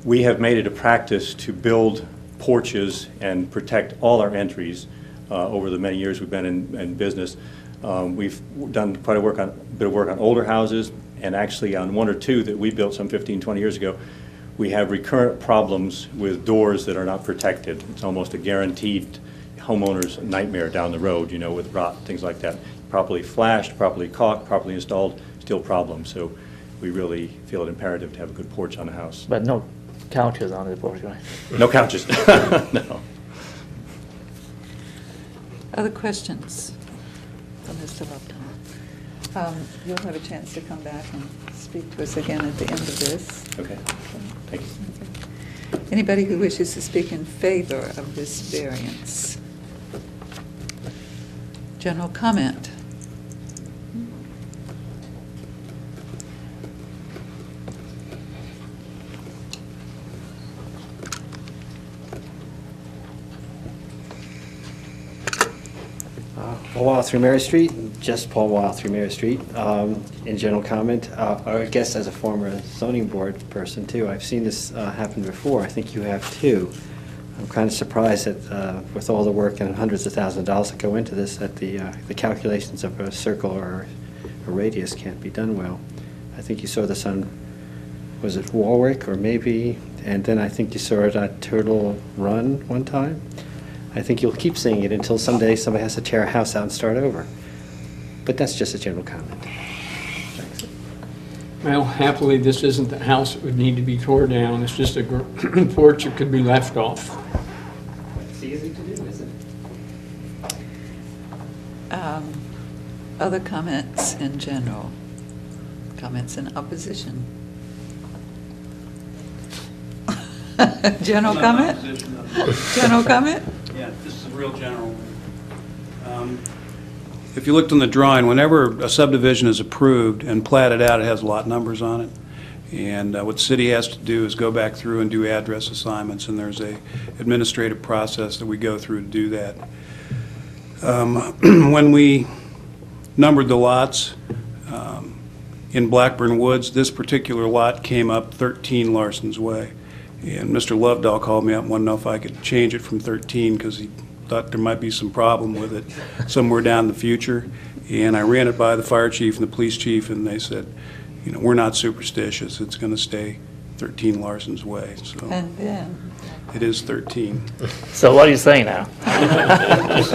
we have made it a practice to build porches and protect all our entries over the many years we've been in business. We've done quite a bit of work on older houses, and actually on one or two that we built some 15, 20 years ago, we have recurrent problems with doors that are not protected. It's almost a guaranteed homeowner's nightmare down the road, with rot, things like that. Properly flashed, properly caulked, properly installed, still problems. So we really feel it imperative to have a good porch on the house. But no couches on the porch, right? No couches, no. Other questions for Mr. Lupton? You'll have a chance to come back and speak to us again at the end of this. Okay, thank you. Anybody who wishes to speak in favor of this variance? General comment? Paul Weil, 3 Mary Street, just Paul Weil, 3 Mary Street. In general comment, I guess as a former zoning board person too, I've seen this happen before. I think you have too. I'm kind of surprised that with all the work and hundreds of thousands of dollars that go into this, that the calculations of a circle or a radius can't be done well. I think you saw this on, was it Warwick or maybe, and then I think you saw it at Turtle Run one time. I think you'll keep seeing it until someday somebody has to tear a house out and start over. But that's just a general comment. Thanks. Well, happily, this isn't the house that would need to be tore down. It's just a porch that could be left off. It's easy to do, isn't it? Other comments in general? Comments in opposition? General comment? General comment? Yeah, this is a real general. If you looked on the drawing, whenever a subdivision is approved and platted out, it has lot numbers on it. And what the city has to do is go back through and do address assignments, and there's a administrative process that we go through to do that. When we numbered the lots in Blackburn Woods, this particular lot came up 13 Larson's Way. And Mr. Lovedahl called me up and wanted to know if I could change it from 13 because he thought there might be some problem with it somewhere down in the future. And I ran it by the fire chief and the police chief, and they said, you know, we're not superstitious. It's going to stay 13 Larson's Way. So And then, it is 13. So what are you saying now? That's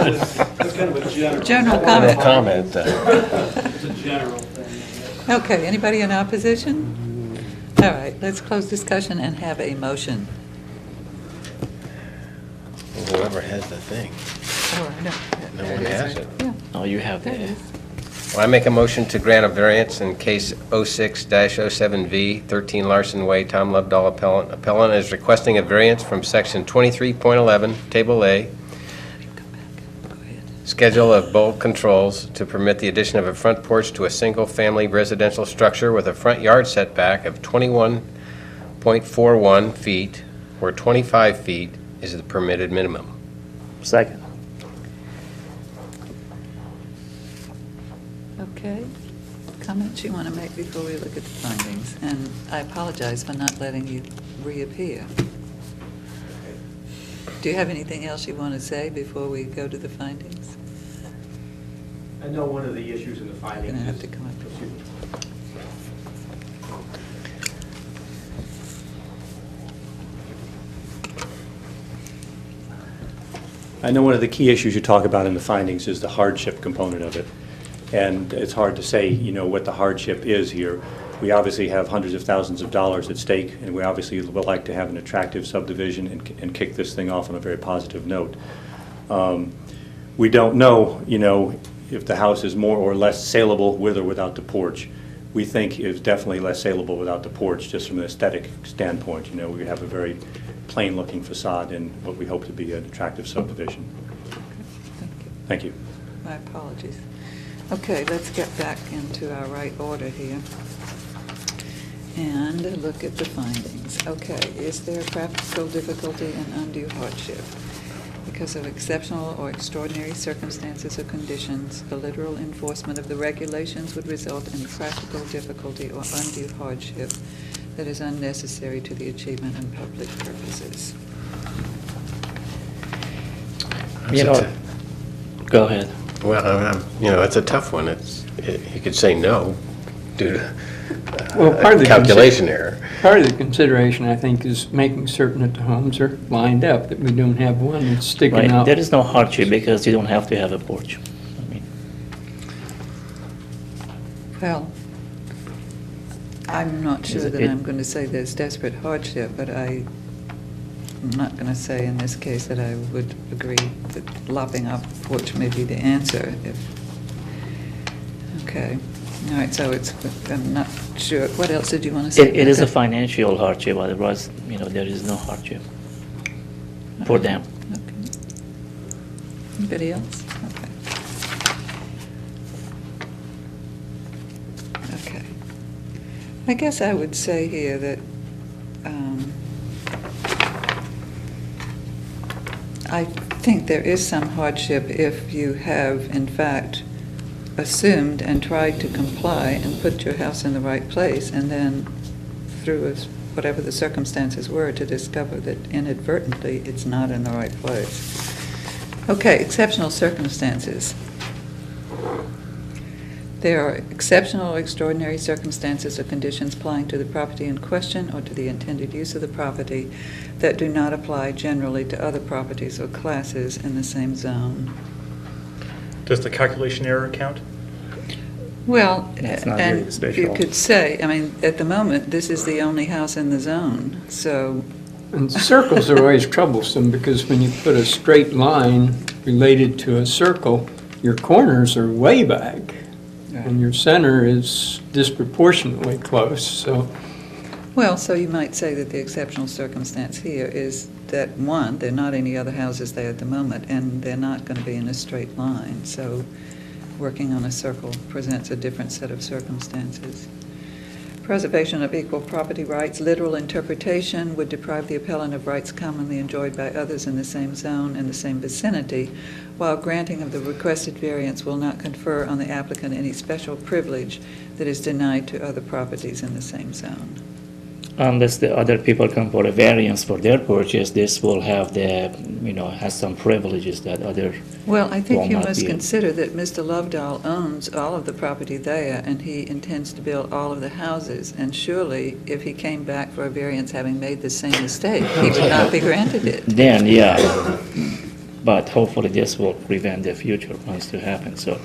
kind of a general comment. Comment. It's a general thing. Okay, anybody in opposition? All right, let's close discussion and have a motion. Whoever has the thing. Oh, I know. No There one it is, has right? it. Yeah, Oh, you have there it that. is. Well, I make a motion to grant a variance in case 06-07V, 13 Larson Way, Tom Lovedahl appellant. Appellant is requesting a variance from section 23.11, Table A, Schedule of bulk controls to permit the addition of a front porch to a single-family residential structure with a front yard setback of 21.41 feet, where 25 feet is the permitted minimum. Second. Okay. Comments you want to make before we look at the findings? And I apologize for not letting you reappear. Do you have anything else you want to say before we go to the findings? I know one of the issues in the findings You're gonna have is- to come up with I know one of the key issues you talk about in the findings is the hardship component of it. And it's hard to say, you know, what the hardship is here. We obviously have hundreds of thousands of dollars at stake, and we obviously would like to have an attractive subdivision and kick this thing off on a very positive note. We don't know, you know, if the house is more or less saleable with or without the porch. We think it's definitely less saleable without the porch, just from an aesthetic standpoint. You know, we have a very plain-looking facade in what we hope to be an attractive subdivision. Thank you. my apologies. Okay, let's get back into our right order here and look at the findings. Okay, is there practical difficulty and undue hardship? Because of exceptional or extraordinary circumstances or conditions, the literal enforcement of the regulations would result in practical difficulty or undue hardship that is unnecessary to the achievement of public purposes. You know, go ahead. Well, you know, it's a tough one. You could say no due to Well, part of the calculation error. Part of the consideration, I think, is making certain that the homes are lined up, that we don't have one that's sticking Right, out. there is no hardship because you don't have to have a porch. I mean, Well, I'm not sure Is that it- I'm going to say there's desperate hardship, but I'm not going to say in this case that I would agree that lopping off the porch may be the answer. Okay, all right, so I'm not sure. What else did you want to say? It is a Okay. financial hardship, otherwise, you know, there is no hardship for them. Okay. Anybody else? Okay. I guess I would say here that I think there is some hardship if you have, in fact, assumed and tried to comply and put your house in the right place, and then through whatever the circumstances were, to discover that inadvertently it's not in the right place. Okay, exceptional circumstances. There are exceptional or extraordinary circumstances or conditions applying to the property in question or to the intended use of the property that do not apply generally to other properties or classes in the same zone. Does the calculation error count? Well, It's not really and special. you could say, I mean, at the moment, this is the only house in the zone, so, And circles are always troublesome, because when you put a straight line related to a circle, your corners are way back, and your center is disproportionately close, so. well, so you might say that the exceptional circumstance here is that, one, there are not any other houses there at the moment, and they're not going to be in a straight line, so working on a circle presents a different set of circumstances. Preservation of equal property rights. Literal interpretation would deprive the appellant of rights commonly enjoyed by others in the same zone and the same vicinity, while granting of the requested variance will not confer on the applicant any special privilege that is denied to other properties in the same zone. unless the other people come for a variance for their purchase, this will have the, has some privileges that other Well, I think will you not must be. consider that Mr. Lovedoll owns all of the property there, and he intends to build all of the houses. And surely, if he came back for a variance having made the same mistake, he would not be granted it. Then, yeah, but hopefully this will prevent the future ones to happen. So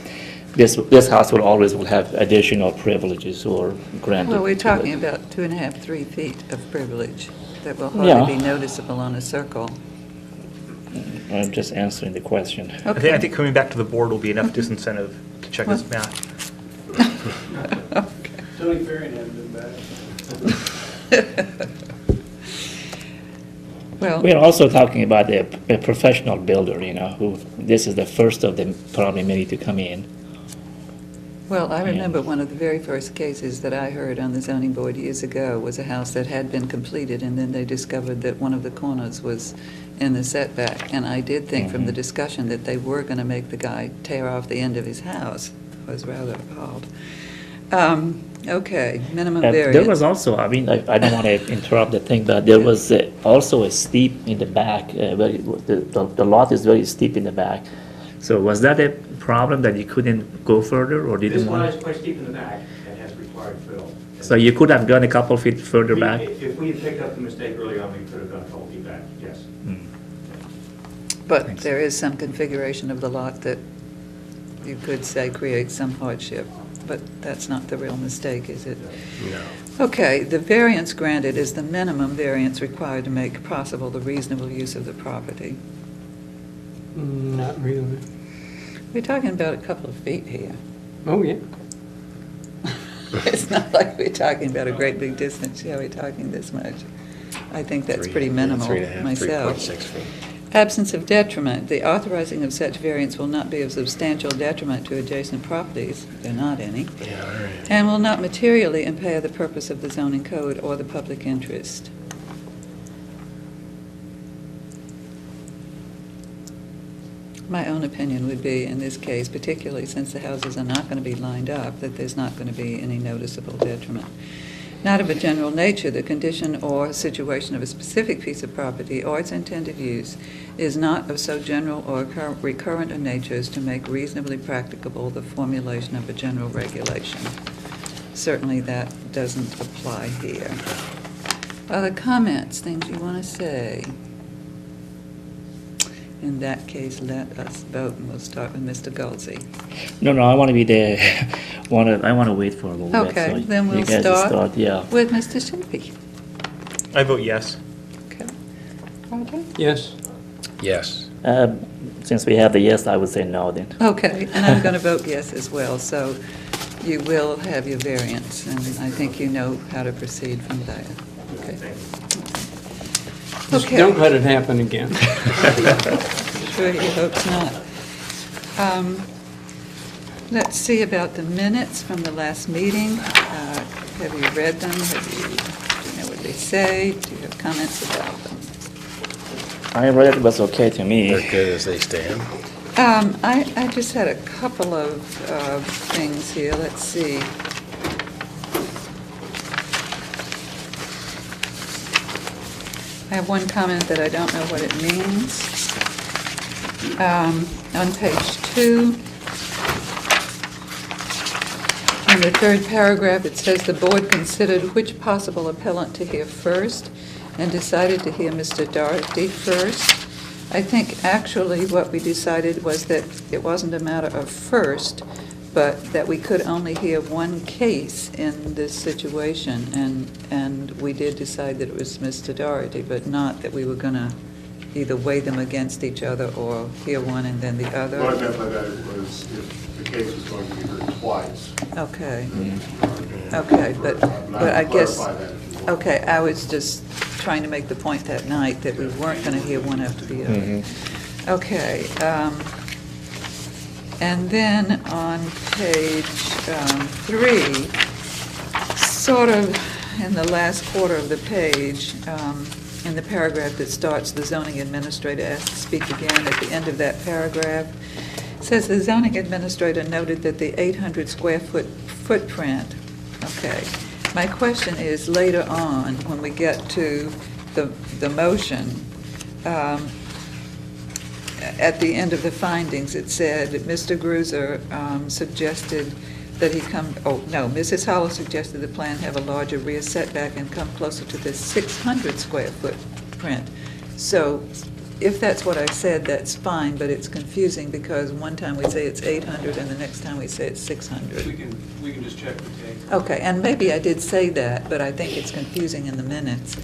this house will have additional privileges or granted. Well, we're to talking it. about 2.5, 3 feet of privilege that will Yeah. hardly be noticeable on a circle. I'm just answering the question. I think coming back to the board will be enough disincentive to check this map. Tony Ferry hasn't been back. Well, We're also talking about a professional builder, who, this is the first of them probably maybe to come in. Well, I remember one of the very first cases that I heard on the zoning board years ago was a house that had been completed, and then they discovered that one of the corners was in the setback. And I did think from the discussion that they were going to make the guy tear off the end of his house. I was rather appalled. Okay, minimum variance. There was also, I don't want to interrupt the thing, but there was also a steep in the back. The lot is very steep in the back. So was that a problem that you couldn't go further, or didn't This one want? is quite steep in the back and has required fill. So you could have gone a couple feet further back? If we had picked up the mistake early on, we could have gone a couple feet back, yes. But there is some configuration of the lot that you could say creates some hardship, but that's not the real mistake, is it? No. Okay, the variance granted is the minimum variance required to make possible the reasonable use of the property. Not really. We're talking about a couple of feet here. Oh, yeah. It's not like we're talking about a great big distance, yeah, we're talking this much. I think that's pretty minimal 3.5, myself. 3.6 feet. Absence of detriment. The authorizing of such variance will not be of substantial detriment to adjacent properties, there are not any, Yeah, all right. and will not materially impair the purpose of the zoning code or the public interest. My own opinion would be, in this case, particularly since the houses are not going to be lined up, that there's not going to be any noticeable detriment. Not of a general nature, the condition or situation of a specific piece of property or its intended use is not of so general or recurrent a nature as to make reasonably practicable the formulation of a general regulation. Certainly that doesn't apply here. Other comments, things you want to say? In that case, let us vote, and we'll start with Mr. Gulsey. No, I want to be there. I want to wait for a little bit. Okay, so then you we'll guys start yeah. with Mr. Shippey. I vote yes. Okay. Roger? Yes. Yes. Since we have the yes, I would say no then. Okay, and I'm going to vote yes as well, so you will have your variance, and I think you know how to proceed from there. Okay. Just Okay. don't let it happen again. Sure he hopes not. Let's see about the minutes from the last meeting. Have you read them? Do you know what they say? Do you have comments about them? I read it was okay to me. They're good as they stand. I just had a couple of things here. Let's see. I have one comment that I don't know what it means. On page 2, in the third paragraph, it says the board considered which possible appellant to hear first and decided to hear Mr. Doherty first. I think actually what we decided was that it wasn't a matter of first, but that we could only hear one case in this situation, and we did decide that it was Mr. Doherty, but not that we were going to either weigh them against each other or hear one and then the other. What I meant by that was if the case was going to be heard twice. Okay. Okay, but I guess, okay, I was just trying to make the point that night that we weren't going to hear one after the other. Okay. And then on page 3, sort of in the last quarter of the page, in the paragraph that starts, the zoning administrator asked to speak again. At the end of that paragraph, it says the zoning administrator noted that the 800 square foot footprint, okay, My question is, later on, when we get to the motion, at the end of the findings, it said that Mr. Gruser suggested that he come, Mrs. Hollow suggested the plan have a larger rear setback and come closer to the 600 square foot print. So if that's what I said, that's fine, but it's confusing because one time we say it's 800 and the next time we say it's 600. We can just check the tape. Okay, and maybe I did say that, but I think it's confusing in the minutes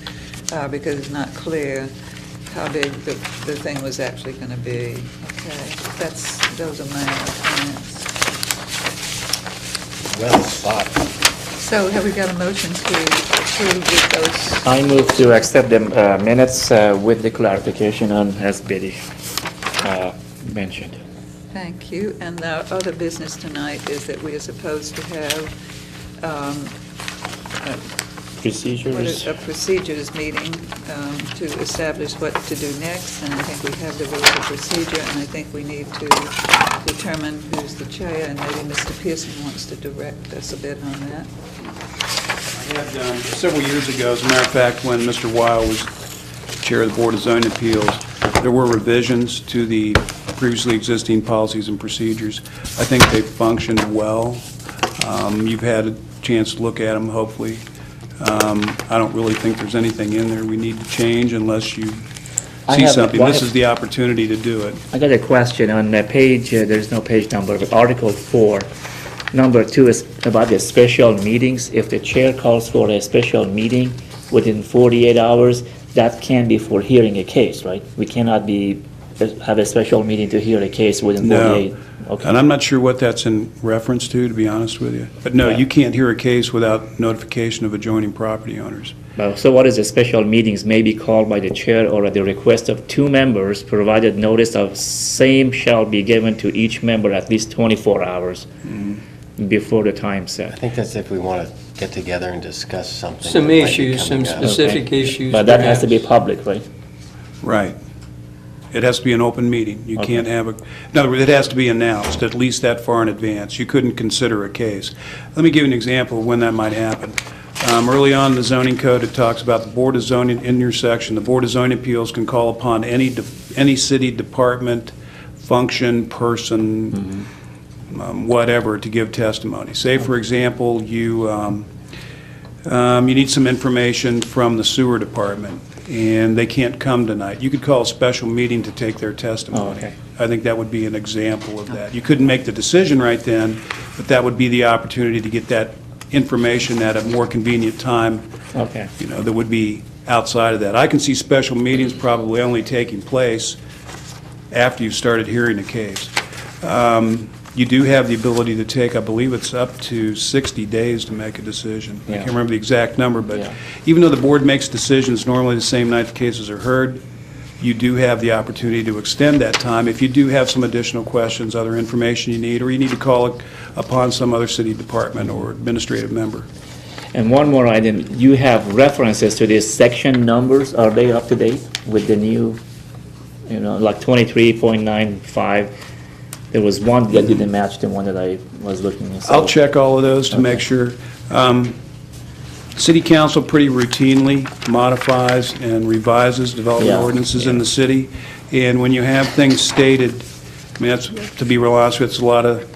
because it's not clear how big the thing was actually going to be. Okay, those are my comments. Well spot. So have we got a motion to approve with those? I move to accept the minutes with the clarification on as Betty mentioned. Thank you. And our other business tonight is that we are supposed to have Procedures. a procedures meeting to establish what to do next, and I think we have the rules of procedure, and I think we need to determine who's the chair, and maybe Mr. Pearson wants to direct us a bit on that. I had, several years ago, as a matter of fact, when Mr. Weil was chair of the Board of Zoning Appeals, there were revisions to the previously existing policies and procedures. I think they functioned well. You've had a chance to look at them, hopefully. I don't really think there's anything in there we need to change unless you see something. This is the opportunity to do it. I got a question on the page, there's no page number, but Article 4, number 2 is about the special meetings. If the chair calls for a special meeting within 48 hours, that can be for hearing a case, right? We cannot have a special meeting to hear a case within 48. No. Okay. And I'm not sure what that's in reference to be honest with you. But no, you can't hear a case without notification of adjoining property owners. So what is a special meetings may be called by the chair or at the request of 2 members, provided notice of same shall be given to each member at least 24 hours before the time set. I think that's if we want to get together and discuss something. Some that might be issues, some coming up. specific issues. But that has to be perhaps. public, right? Right. It has to be an open meeting. You can't have in other words, it has to be announced at least that far in advance. You couldn't consider a case. Let me give you an example of when that might happen. Early on in the zoning code, it talks about the Board of Zoning, in your section, the Board of Zoning Appeals can call upon any city department, function, person, whatever, to give testimony. Say, for example, you need some information from the sewer department, and they can't come tonight. You could call a special meeting to take their testimony. Okay. I think that would be an example of that. You couldn't make the decision right then, but that would be the opportunity to get that information at a more convenient time, Okay. that would be outside of that. I can see special meetings probably only taking place after you've started hearing a case. You do have the ability to take, I believe it's up to 60 days to make a decision. I can't remember the exact number, but even though the board makes decisions normally the same night the cases are heard, you do have the opportunity to extend that time if you do have some additional questions, other information you need, or you need to call upon some other city department or administrative member. And one more item, you have references to these section numbers. Are they up to date with the new, like 23.95? There was one that didn't match the one that I was looking at. I'll check all of those to make sure. City Council pretty routinely modifies and revises development ordinances in the city. And when you have things stated, that's, to be real honest with you, it's a lot of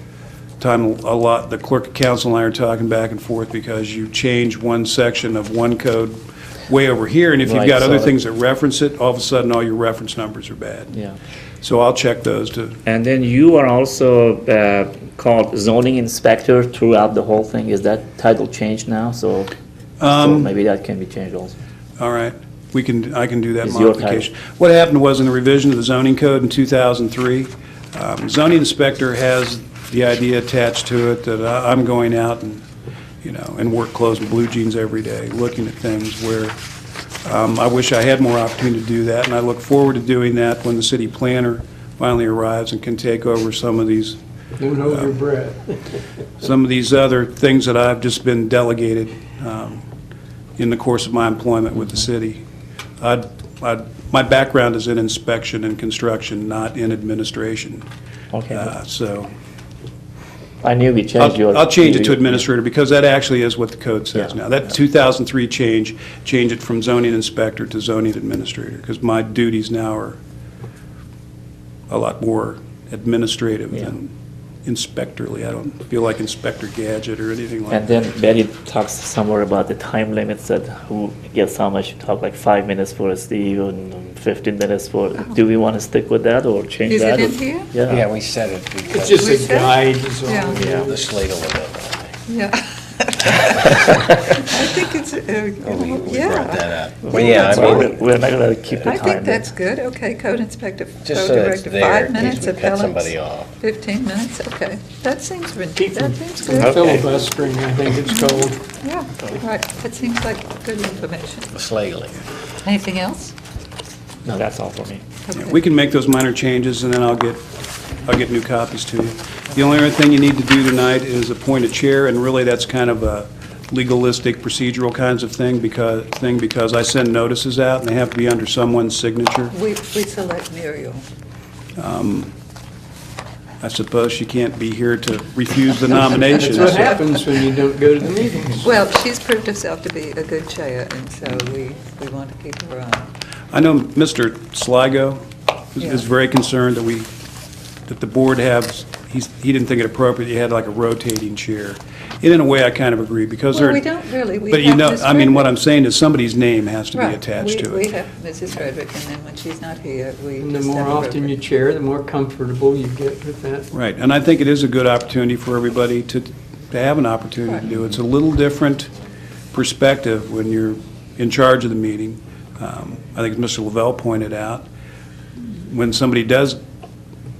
time, the clerk of council and I are talking back and forth because you change one section of one code way over here, and if you've got other things that reference it, all of a sudden all your reference numbers are bad. Yeah. So I'll check those too. And then you are also called zoning inspector throughout the whole thing. Is that title changed now? So maybe that can be changed also. All right. I can do that It's your modification. What happened was in the revision of the zoning code in 2003, zoning inspector has the idea attached to it that I'm going out and, in work clothes and blue jeans every day, looking at things where I wish I had more opportunity to do that, and I look forward to doing that when the city planner finally arrives and can take over some of these. Don't hold your breath. Some of these other things that I've just been delegated in the course of my employment with the city. My background is in inspection and construction, not in administration. Okay. I knew we changed your. I'll change it to administrator, because that actually is what the code says now. That 2003 change it from zoning inspector to zoning administrator, because my duties now are a lot more administrative than inspectorly. I don't feel like Inspector Gadget or anything like And that. then Betty talks somewhere about the time limits, that who gets how much. You talk like 5 minutes for Steve and 15 minutes for. Do we want to stick with that or change Is that? it in or- here? Yeah. Yeah, we said it because. It's just We a said- guide, is all. Yeah. Yeah. The slate will live. Yeah. I think it's, We brought yeah. that up. Well, yeah, I So mean, we're not going to keep the I time. think that's good. Okay, code inspector, just code so it's director, there, 5 in case minutes, we cut appellants, somebody off. 15 minutes, okay. That seems good. From filibustering, I think it's called. Yeah, right. That seems like good information. Slightly. Anything else? No, that's all for me. Yeah, we can make those minor changes, and then I'll get new copies to you. The only other thing you need to do tonight is appoint a chair, and really that's kind of a legalistic, procedural kinds of thing, because I send notices out, and they have to be under someone's signature. We select Muriel. I suppose she can't be here to refuse the nomination. That's what happens when you don't go to the meetings. Well, she's proved herself to be a good chair, and so we want to keep her on. I know Mr. Sligo is very concerned that the board he didn't think it appropriate, you had like a rotating chair. And in a way, I kind of agree, because Well, they're... we don't really. We But you have know, Ms. I mean, what Frederick. I'm saying is somebody's name has to be Right. attached to We it. have Mrs. Frederick, and then when she's not here, we And the just more have a often you rotating. chair, the more comfortable you get with that. Right, and I think it is a good opportunity for everybody to have an opportunity to do it. It's a little different perspective when you're in charge of the meeting. I think as Mr. Lavelle pointed out, when somebody does,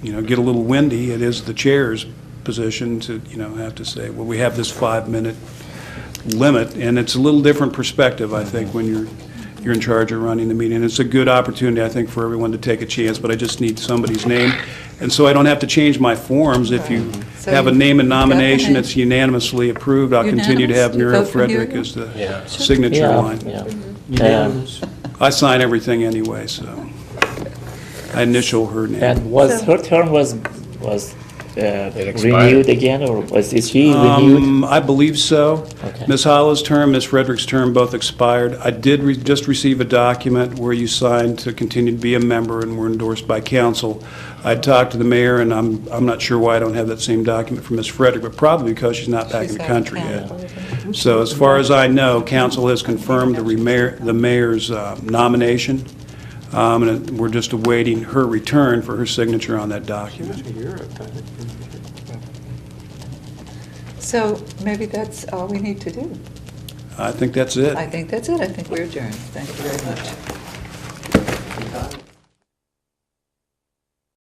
get a little windy, it is the chair's position to, have to say, well, we have this 5-minute limit, and it's a little different perspective, I think, when you're in charge of running the meeting. It's a good opportunity, I think, for everyone to take a chance, but I just need somebody's name. And so I don't have to change my forms. If you So have a you name and got the nomination name? that's unanimously approved, I'll continue to have Unanimous? You Muriel vote for Frederick Muriel? as the Yeah. signature Yeah, line. yeah. Unanimous. I sign everything anyway, so I initial her name. And was her term was expired. renewed again, or is she renewed? I believe so. Okay. Ms. Hollow's term, Ms. Frederick's term both expired. I did just receive a document where you signed to continue to be a member and were endorsed by council. I talked to the mayor, and I'm not sure why I don't have that same document for Ms. Frederick, but probably because she's not back in the country yet. So as far as I know, council has confirmed the mayor's nomination, and we're just awaiting her return for her signature on that document. So maybe that's all we need to do. I think that's it. I think that's it. I think we're adjourned. Thank you very much.